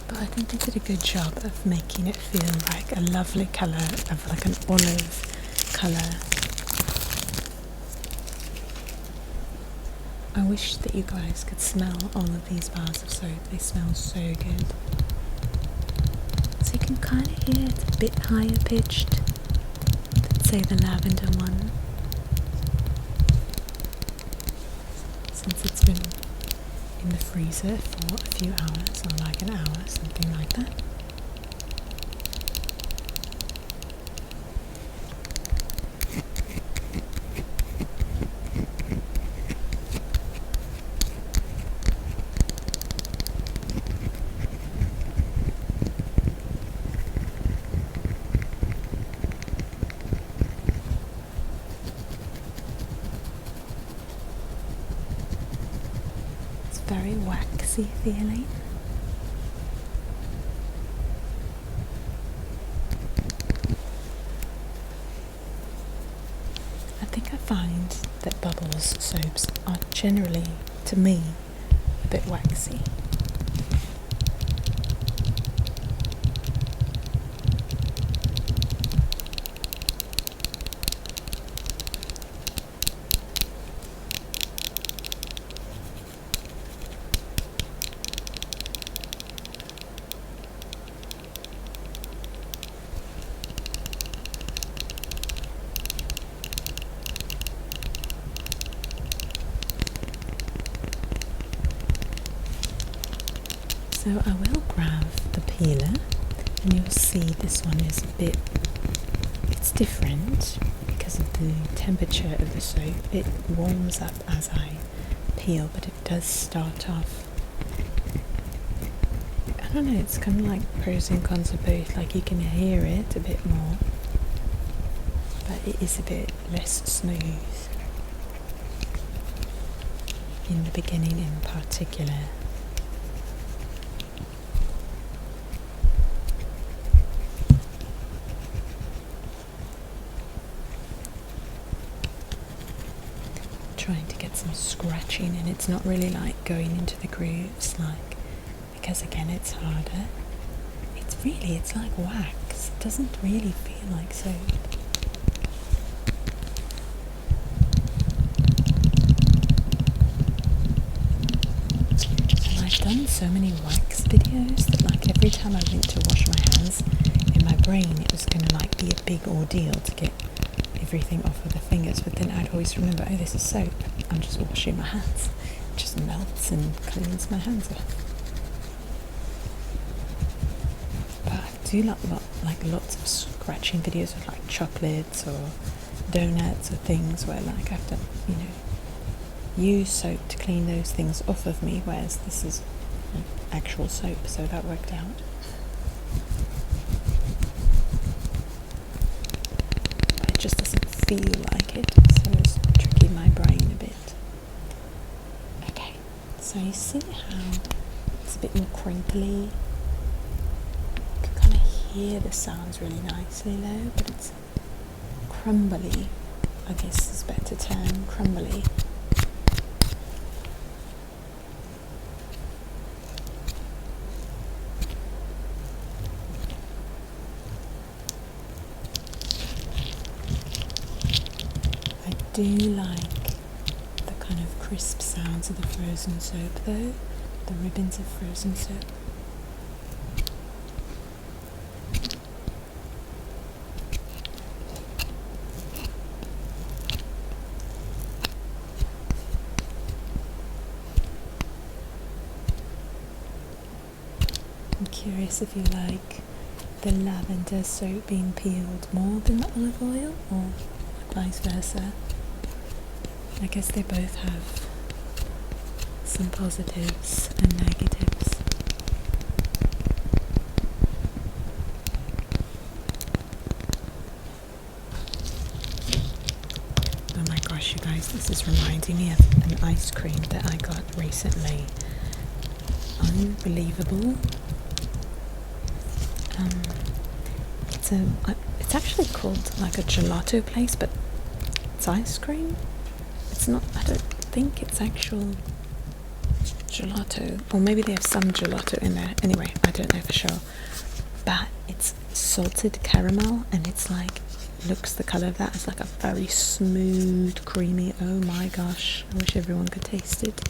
But I think they did a good job of making it feel like a lovely colour, of like an olive colour. I wish that you guys could smell all of these bars of soap. They smell so good. So you can kind of hear it's a bit higher pitched than, say, the lavender one. Since it's been in the freezer for a few hours, or like an hour, something like that. waxy feeling. I think I find that Bubbles soaps are generally, to me, a bit waxy. So I will grab the peeler, and you'll see this one is it's different because of the temperature of the soap. It warms up as I peel, but it does start off, I don't know, it's kind of like pros and cons of both. Like, you can hear it a bit more, but it is a bit less smooth in the beginning in particular. Trying to get some scratching, and it's not really like going into the grooves, like, because again it's harder. It's like wax. It doesn't really feel like soap. And I've done so many wax videos that, like, every time I went to wash my hands, in my brain it was going to like be a big ordeal to get everything off of the fingers, but then I'd always remember, oh, this is soap, I'm just washing my hands. It just melts and cleans my hands off. But I do like lots of scratching videos of like chocolates or donuts or things where like I have to, use soap to clean those things off of me, whereas this is actual soap, so that worked out. Just doesn't feel like it, so it's tricking my brain a bit. Okay, so you see how it's a bit more crinkly. You can kind of hear the sounds really nicely though, but it's crumbly, I guess is a better term, crumbly. I do like the kind of crisp sounds of the frozen soap though, the ribbons of frozen soap. I'm curious if you like the lavender soap being peeled more than the olive oil, or vice versa. I guess they both have some positives and negatives. Oh my gosh, you guys, this is reminding me of an ice cream that I got recently. Unbelievable. It's actually called like a gelato place, but it's ice cream. It's not, I don't think it's actual gelato, or maybe they have some gelato in there. Anyway, I don't know for sure, but it's salted caramel, and it's like, looks the colour of that. It's like a very smooth, creamy, oh my gosh, I wish everyone could taste it.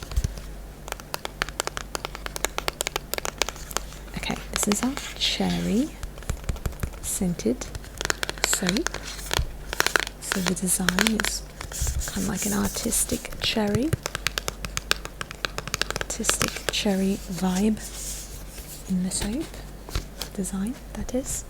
Okay, this is our cherry scented soap. So the design is kind of like an artistic cherry vibe in the soap design, that is.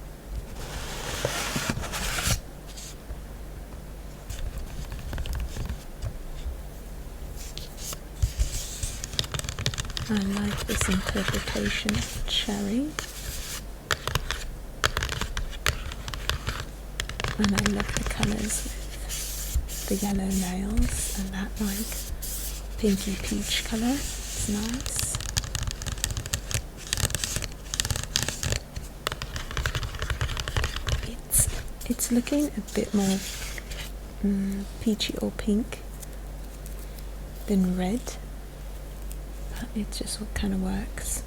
I like this interpretation of cherry, and I love the colours with the yellow nails and that like pinky peach colour. It's nice. It's looking a bit more peachy or pink than red, but it just kind of works.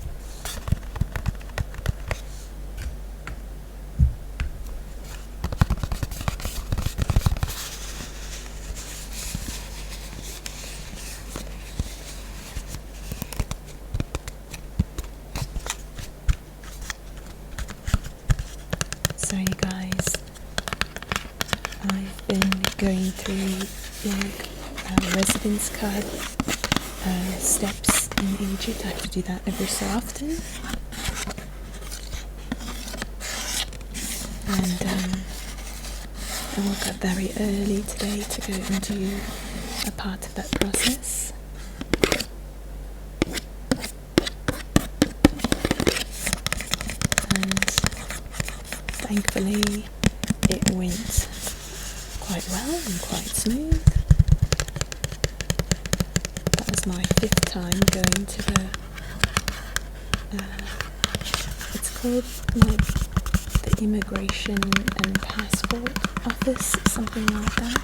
So you guys, I've been going through residence card steps in Egypt. I have to do that every so often. And I woke up very early today to go and do a part of that process. And thankfully it went quite well and quite smooth. That was my 5th time going to the it's called like the Immigration and Passport Office, something like that.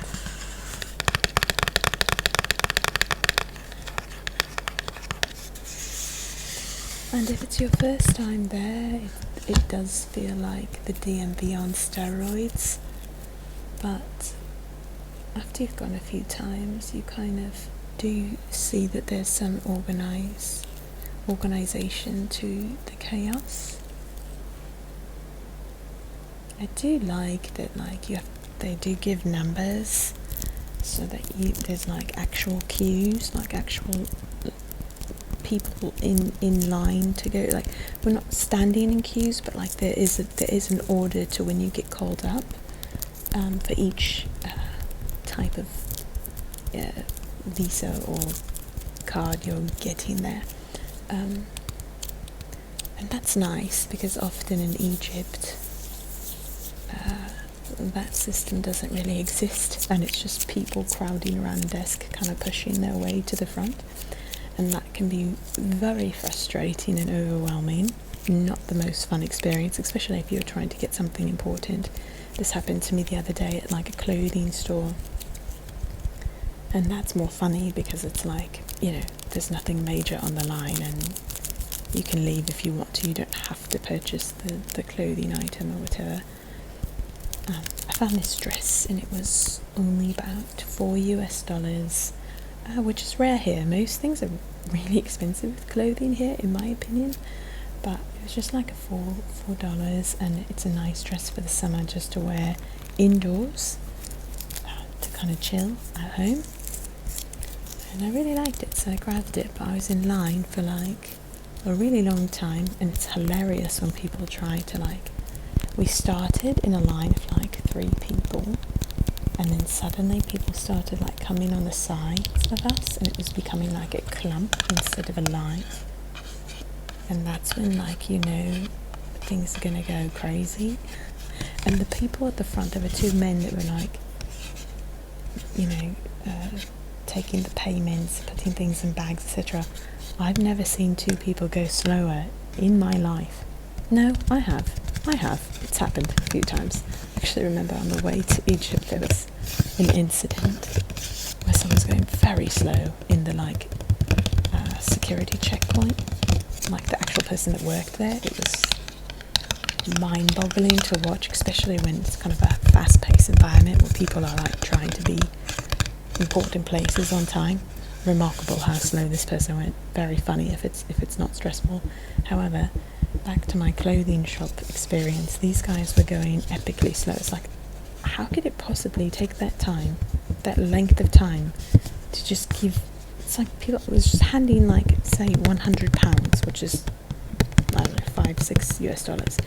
And if it's your first time there, it does feel like the DMV on steroids, but after you've gone a few times, you kind of do see that there's some organisation to the chaos. I do like that, like they do give numbers so that there's like actual queues, like actual people in line to go. Like, we're not standing in queues, but like there is an order to when you get called up for each type of visa or card you're getting there, and that's nice because often in Egypt that system doesn't really exist, and it's just people crowding around a desk kind of pushing their way to the front, and that can be very frustrating and overwhelming. Not the most fun experience, especially if you're trying to get something important. This happened to me the other day at like a clothing store, and that's more funny because it's like, there's nothing major on the line and you can leave if you want to. You don't have to purchase the clothing item or whatever. I found this dress and it was only about $4 which is rare here. Most things are really expensive with clothing here, in my opinion, but it was just like a $4, and it's a nice dress for the summer just to wear indoors to kind of chill at home. And I really liked it, so I grabbed it, but I was in line for like a really long time, and it's hilarious when people try to we started in a line of like 3 people, and then suddenly people started coming on the sides of us, and it was becoming like a clump instead of a line. And that's when things are gonna go crazy. And the people at the front, there were 2 men that were taking the payments, putting things in bags, etc. I've never seen 2 people go slower in my life. No, I have. It's happened a few times. I actually remember on the way to Egypt there was an incident where someone's going very slow in the security checkpoint. Like the actual person that worked there, it was mind-boggling to watch, especially when it's kind of a fast-paced environment where people are trying to be important places on time. Remarkable how slow this person went. Very funny if it's not stressful. However, back to my clothing shop experience, these guys were going epically slow. It's like, how could it possibly take that time, that length of time, to just give? It's like people was just handing say £100, which is I don't know, $5-6,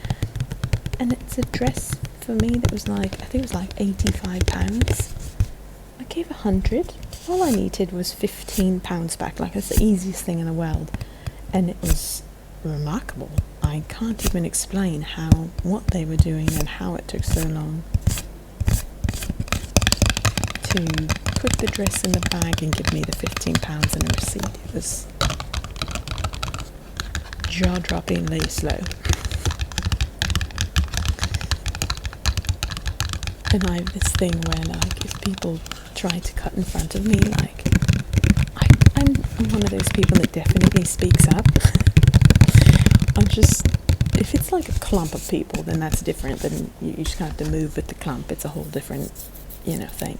and it's a dress for me that was I think it was £85. I gave 100. All I needed was £15 back. It's the easiest thing in the world, and it was remarkable. I can't even explain what they were doing and how it took so long to put the dress in the bag and give me the £15 and a receipt. It was jaw-droppingly slow. And I have this thing where, like, if people try to cut in front of me, like, I'm one of those people that definitely speaks up. If it's like a clump of people, then that's different. Then you just have to move with the clump. It's a whole different, thing.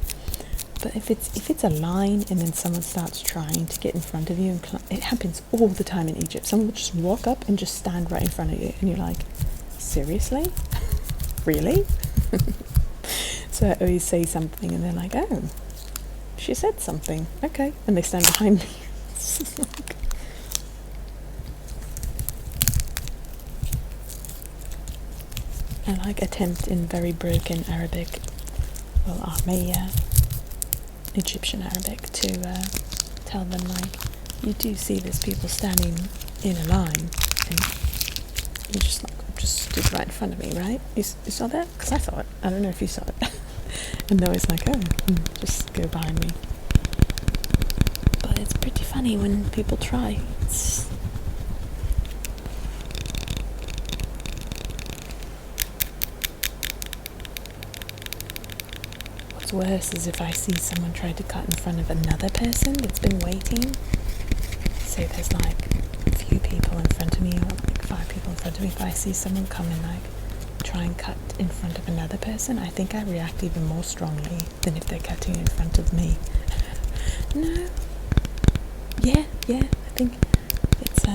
But if it's a line and then someone starts trying to get in front of you, and it happens all the time in Egypt. Someone will just walk up and just stand right in front of you, and you're like, seriously? Really? So I always say something, and they're like, oh, she said something. Okay. And they stand behind me. I like attempt in very broken Arabic, Armenia, Egyptian Arabic, to tell them, like, you do see there's people standing in a line, and you just stood right in front of me, right? You saw that? Because I saw it. I don't know if you saw it. And they're always like, oh, just go behind me. But it's pretty funny when people try. What's worse is if I see someone try to cut in front of another person that's been waiting. Say there's like a few people in front of me, or like 5 people in front of me. If I see someone come and like try and cut in front of another person, I think I react even more strongly than if they're cutting in front of me. No. Yeah, I think it's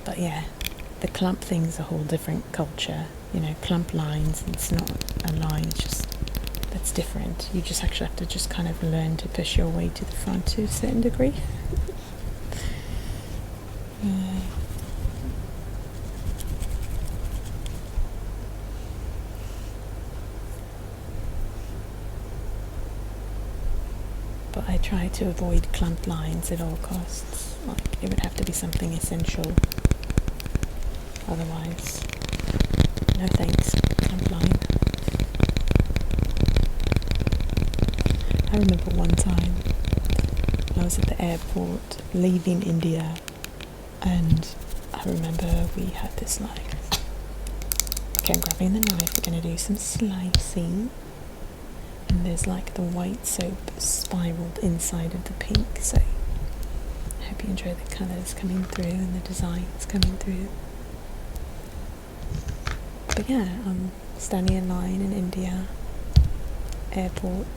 But yeah, the clump thing's a whole different culture. Clump lines, it's not a line, it's just, that's different. You just actually have to just kind of learn to push your way to the front to a certain degree. But I try to avoid clump lines at all costs. Like, it would have to be something essential. Otherwise, no thanks, clump line. I remember one time I was at the airport leaving India, and I remember we had this like, okay, I'm grabbing the knife, we're going to do some slicing, and there's like the white soap spiraled inside of the pink, so I hope you enjoy the colours coming through and the designs coming through. But yeah, I'm standing in line in India, airport.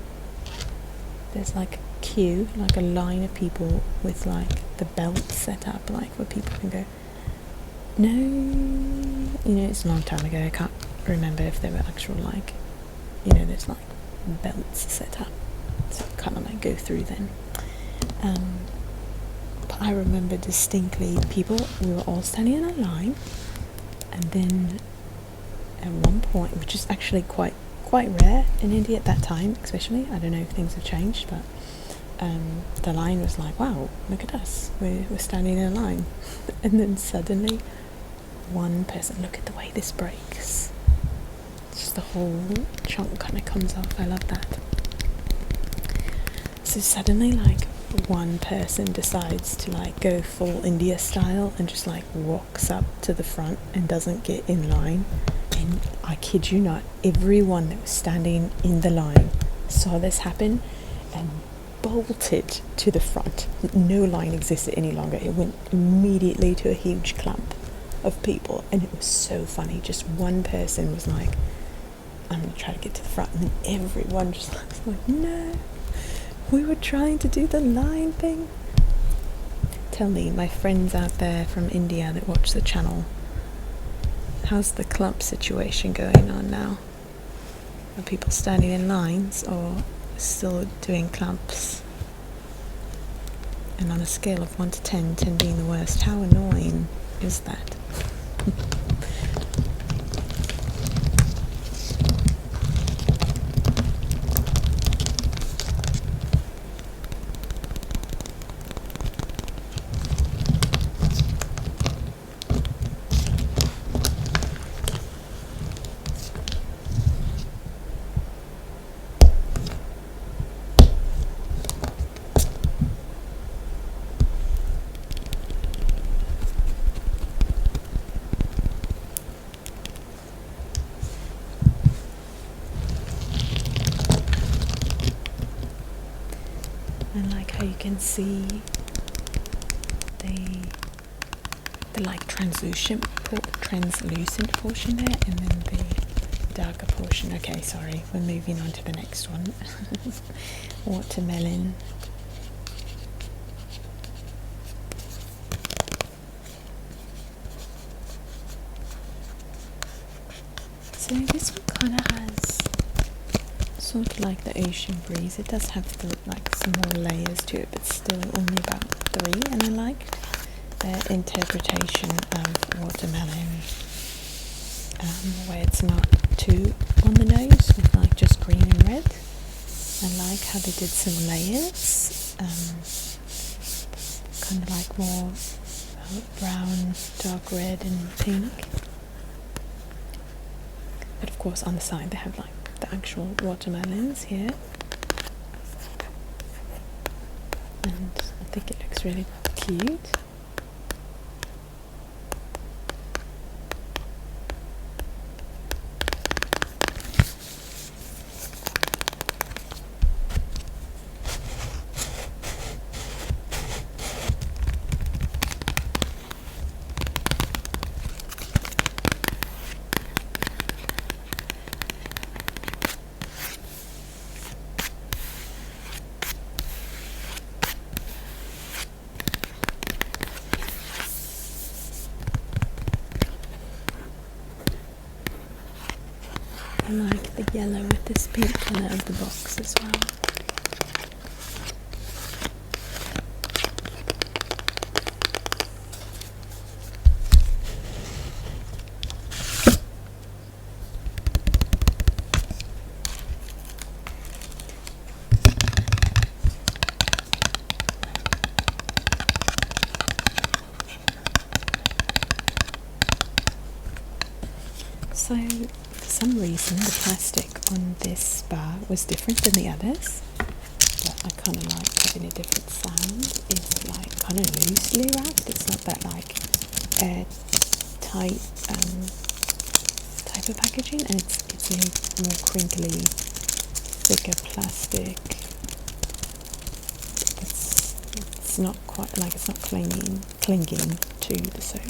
There's like a queue, like a line of people with like the belt set up, like where people can go. No, it's a long time ago. I can't remember if there were actual like, there's like belts set up, so you kind of like go through then. But I remember distinctly we were all standing in a line, and then at one point, which is actually quite rare in India at that time, especially. I don't know if things have changed, but the line was like, wow, look at us, we're standing in a line. And then suddenly one person, look at the way this breaks, just the whole chunk kind of comes off. I love that. So suddenly like one person decides to like go full India style and just like walks up to the front and doesn't get in line. And I kid you not, everyone that was standing in the line saw this happen and bolted to the front. No line existed any longer. It went immediately to a huge clump of people, and it was so funny. Just one person was like, I'm going to try to get to the front, and then everyone just was like, no, we were trying to do the line thing. Tell me, my friends out there from India that watch the channel, how's the clump situation going on now? Are people standing in lines or still doing clumps? And on a scale of 1 to 10, 10 being the worst, how annoying is that? And like how you can see the like translucent portion there, and then the darker portion. Okay, sorry, we're moving on to the next one. Watermelon. So this one kind of has sort of like the ocean breeze. It does have like some more layers to it, but still only about 3. And I liked the interpretation of watermelon, where it's not too on the nose with like just green and red. I like how they did some layers, kind of like more brown, dark red and pink. But of course on the side they have like the actual watermelons here, and I think it looks really cute. I like the yellow with this pink colour of the box as well. So for some reason the plastic on this bar was different than the others, but I kind of like having a different sound. It's like kind of loosely wrapped. It's not that like airtight type of packaging, and it's a more crinkly, thicker plastic. It's not quite like, it's not clinging to the soap.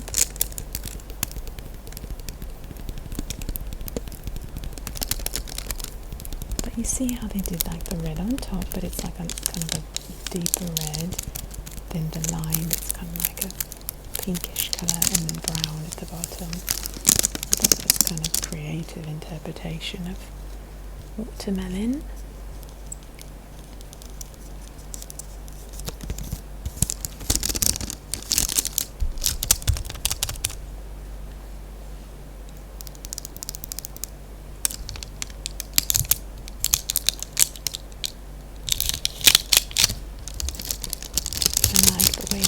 You see how they did like the red on top, but it's like a kind of a deeper red than the lime. It's kind of like a pinkish colour, and then brown at the bottom. I thought it was kind of creative interpretation of watermelon.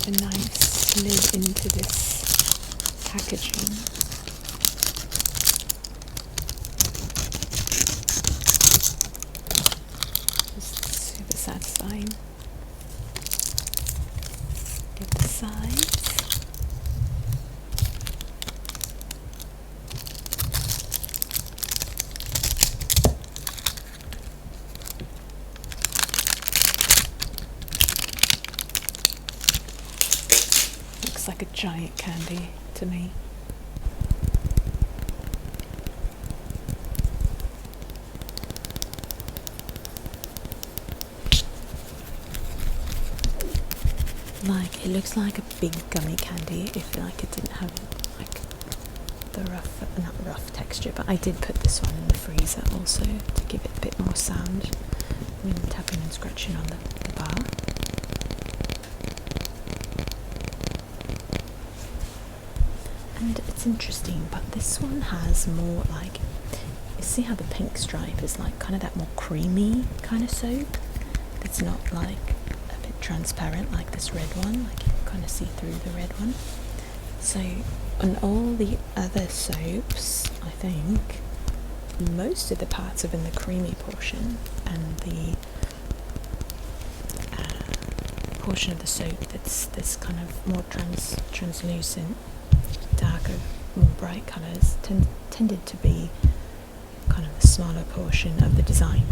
The knife slid into this packaging. Just super satisfying. Get the sides. Like a giant candy to me. Like, it looks like a big gummy candy if like it didn't have like the not rough texture, but I did put this one in the freezer also to give it a bit more sound when tapping and scratching on the bar. And it's interesting, but this one has more like, you see how the pink stripe is like kind of that more creamy kind of soap. It's not like a bit transparent like this red one, like you can kind of see through the red one. So on all the other soaps, I think most of the parts are in the creamy portion, and the portion of the soap that's this kind of more translucent, darker, more bright colours tended to be kind of the smaller portion of the design.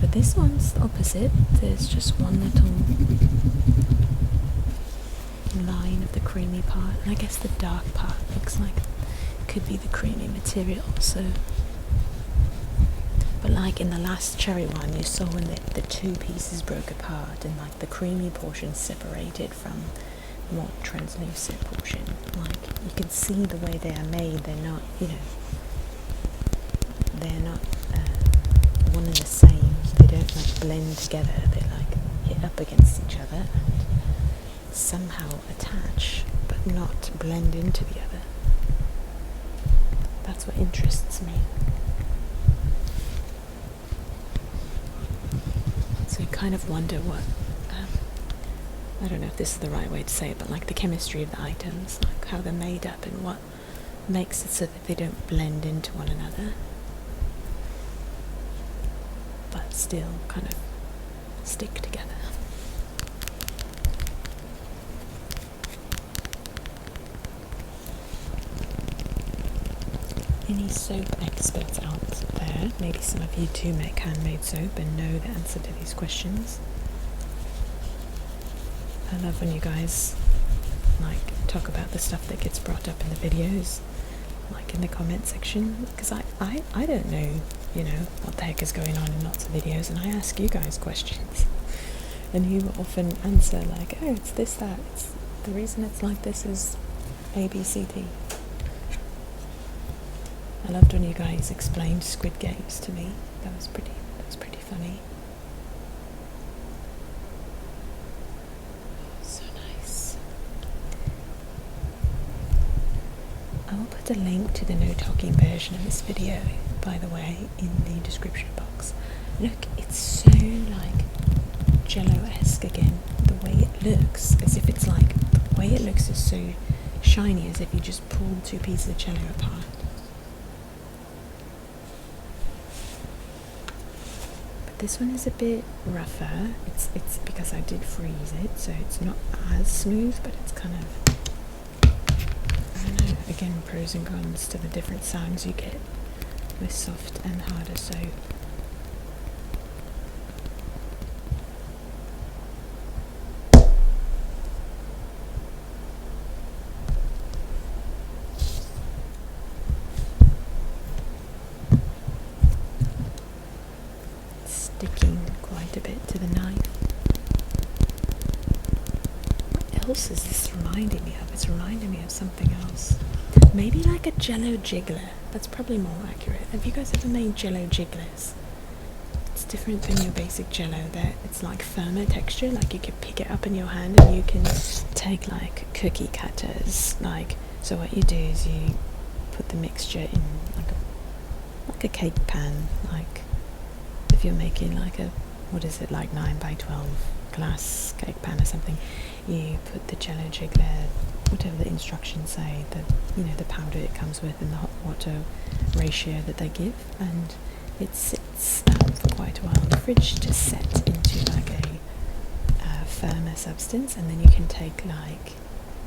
But this one's the opposite. There's just one little line of the creamy part, and I guess the dark part looks like it could be the creamy material. So, but like in the last cherry one, you saw when the two pieces broke apart and like the creamy portion separated from the more translucent portion. Like you can see the way they are made. They're not, they're not one and the same. They don't like blend together. They like hit up against each other and somehow attach, but not blend into the other. That's what interests me. So you kind of wonder what, I don't know if this is the right way to say it, but like the chemistry of the items, like how they're made up and what makes it so that they don't blend into one another, but still kind of stick together. Any soap experts out there, maybe some of you do make handmade soap and know the answer to these questions. I love when you guys like talk about the stuff that gets brought up in the videos, like in the comment section, because I don't know, what the heck is going on in lots of videos, and I ask you guys questions and you often answer like, oh, it's this, that, it's the reason it's like this is A, B, C, D. I loved when you guys explained Squid Games to me. That was pretty funny. So nice. I will put a link to the no talking version of this video, by the way, in the description box. Look, it's so like Jello-esque again. The way it looks, as if it's like, the way it looks is so shiny, as if you just pulled two pieces of Jello apart. This one is a bit rougher. It's because I did freeze it, so it's not as smooth, but it's kind of, I don't know, again, pros and cons to the different sounds you get with soft and harder soap. Sticking quite a bit to the knife. What else is this reminding me of? It's reminding me of something else. Maybe like a Jello jiggler. That's probably more accurate. Have you guys ever made Jello jigglers? It's different than your basic Jello. There, it's like firmer texture. Like you can pick it up in your hand and you can take like cookie cutters. Like, so what you do is you put the mixture in like a cake pan, like if you're making like a, what is it, like 9 by 12 glass cake pan or something, you put the Jello jiggler, whatever the instructions say, the powder it comes with and the hot water ratio that they give, and it sits for quite a while in the fridge to set into like a firmer substance, and then you can take like,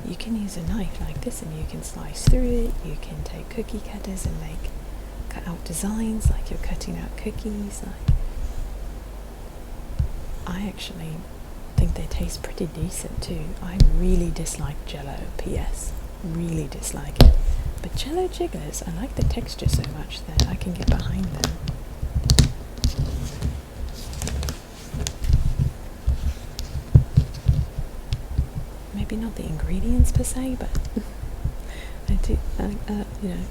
you can use a knife like this and you can slice through it. You can take cookie cutters and cut out designs like you're cutting out cookies. Like, I actually think they taste pretty decent too. I really dislike Jello, PS. Really dislike it. But Jello jigglers, I like the texture so much that I can get behind them. Maybe not the ingredients per se, but I do,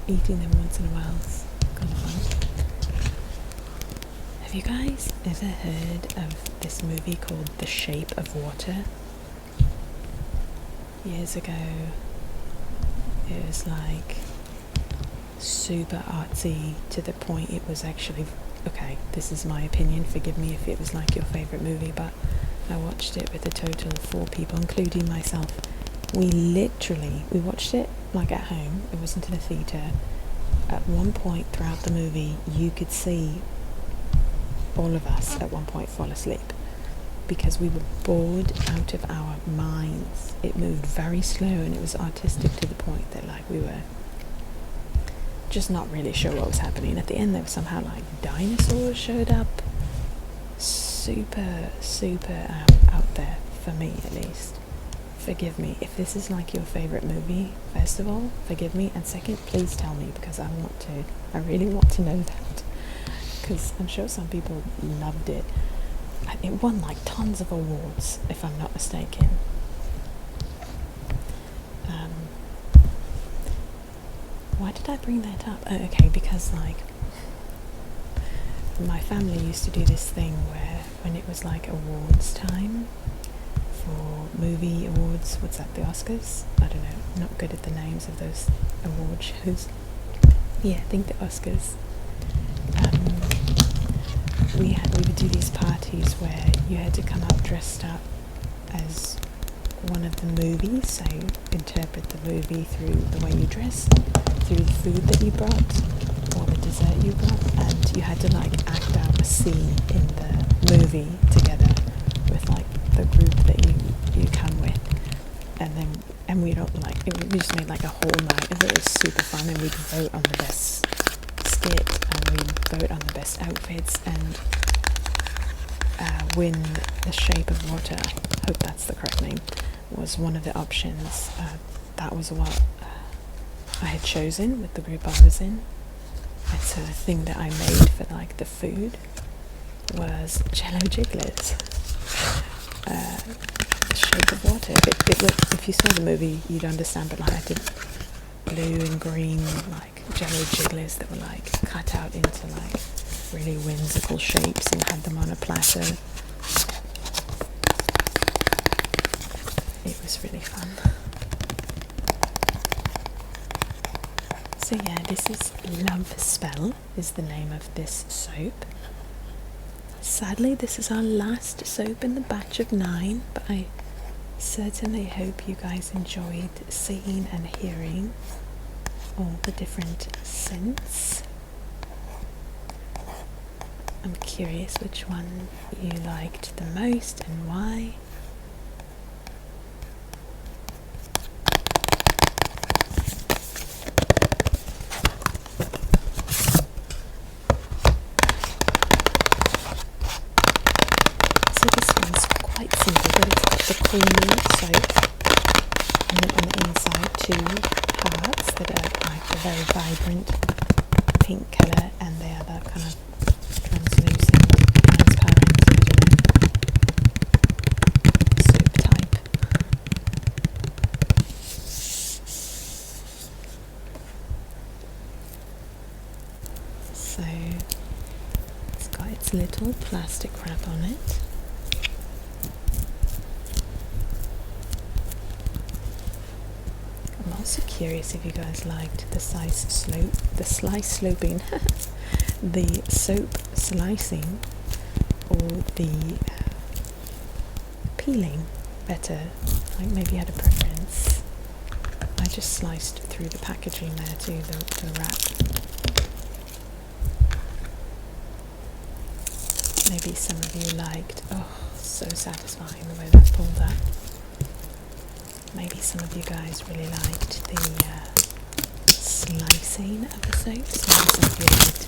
eating them once in a while is kind of fun. Have you guys ever heard of this movie called The Shape of Water? Years ago, it was like super artsy to the point it was actually, okay, this is my opinion, forgive me if it was like your favourite movie, but I watched it with a total of 4 people, including myself. We watched it like at home, it wasn't in a theatre. At one point throughout the movie, you could see all of us at one point fall asleep because we were bored out of our minds. It moved very slow and it was artistic to the point that like we were just not really sure what was happening. At the end, there was somehow like dinosaurs showed up. Super out there, for me at least. Forgive me if this is like your favorite movie. First of all, forgive me, and second, please tell me, because I really want to know that, because I'm sure some people loved it. It won like tons of awards, if I'm not mistaken. Why did I bring that up? Oh, okay, because like my family used to do this thing where when it was like awards time for movie awards, what's that, the Oscars? I don't know, I'm not good at the names of those award shows. Yeah, I think the Oscars. We would do these parties where you had to come up dressed up as one of the movies, so interpret the movie through the way you dressed, through the food that you brought, or the dessert you brought, and you had to like act out a scene in the movie together with like the group that you come with, and we don't like it, we just made like a whole night of it. It was super fun, and we'd vote on the best skit, and we'd vote on the best outfits, and win The Shape of Water, I hope that's the correct name, was one of the options. That was what I had chosen with the group I was in. And so the thing that I made for like the food was Jello Jigglers. The Shape of Water. It looked, if you saw the movie, you'd understand, but like I did blue and green like Jello Jigglers that were like cut out into like really whimsical shapes and had them on a platter. It was really fun. So yeah, this is Love Spell is the name of this soap. Sadly, this is our last soap in the batch of 9, but I certainly hope you guys enjoyed seeing and hearing all the different scents. I'm curious which one you liked the most and why. Creamy soap, and then on the inside 2 hearts that are like the very vibrant pink colour, and they are the kind of translucent, transparent, soap type. So it's got its little plastic wrap on it. I'm also curious if you guys liked the slice sloping, the soap slicing, or the peeling better. Like maybe you had a preference. I just sliced through the packaging there too, the wrap. Maybe some of you liked, oh, so satisfying the way that pulled up. Maybe some of you guys really liked the slicing of the soaps. Maybe some of you liked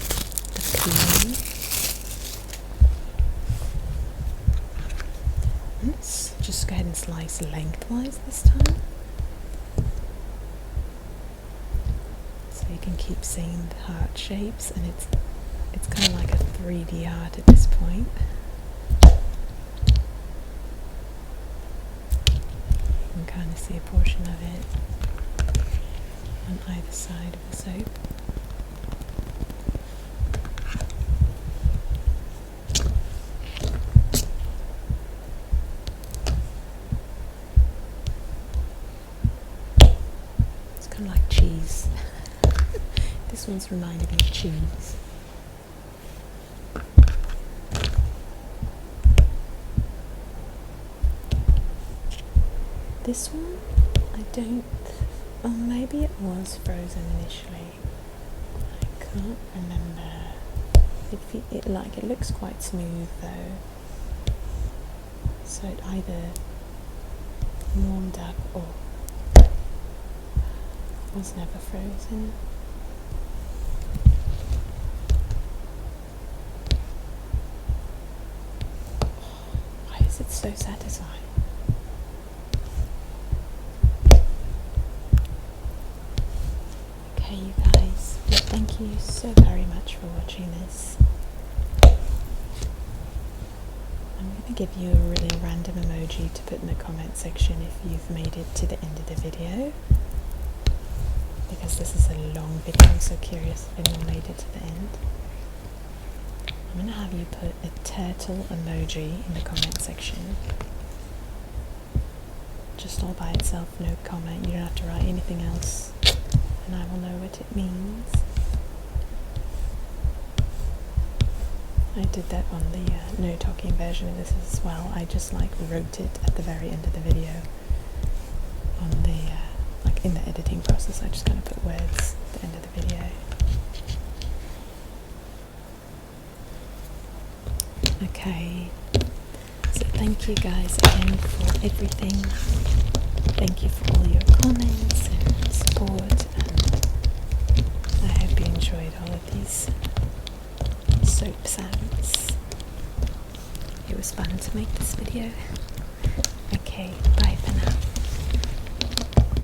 the peeling. Let's just go ahead and slice lengthwise this time, so you can keep seeing the heart shapes, and it's kind of like a 3D heart at this point. You can kind of see a portion of it on either side of the soap. It's kind of like cheese. This one's reminded me of cheese. This one, I don't, or maybe it was frozen initially. I can't remember. It looks quite smooth though. So it either warmed up or was never frozen. because it's so satisfying. Okay, you guys, thank you so very much for watching this. I'm going to give you a really random emoji to put in the comment section if you've made it to the end of the video, because this is a long video. I'm so curious if anyone made it to the end. I'm going to have you put a turtle emoji in the comment section, just all by itself, no comment. You don't have to write anything else, and I will know what it means. I did that on the no talking version of this as well. I just wrote it at the very end of the video. On the in the editing process, I just kind of put words at the end of the video. Okay, so thank you guys again for everything. Thank you for all your comments and support, and I hope you enjoyed all of these soap sounds. It was fun to make this video.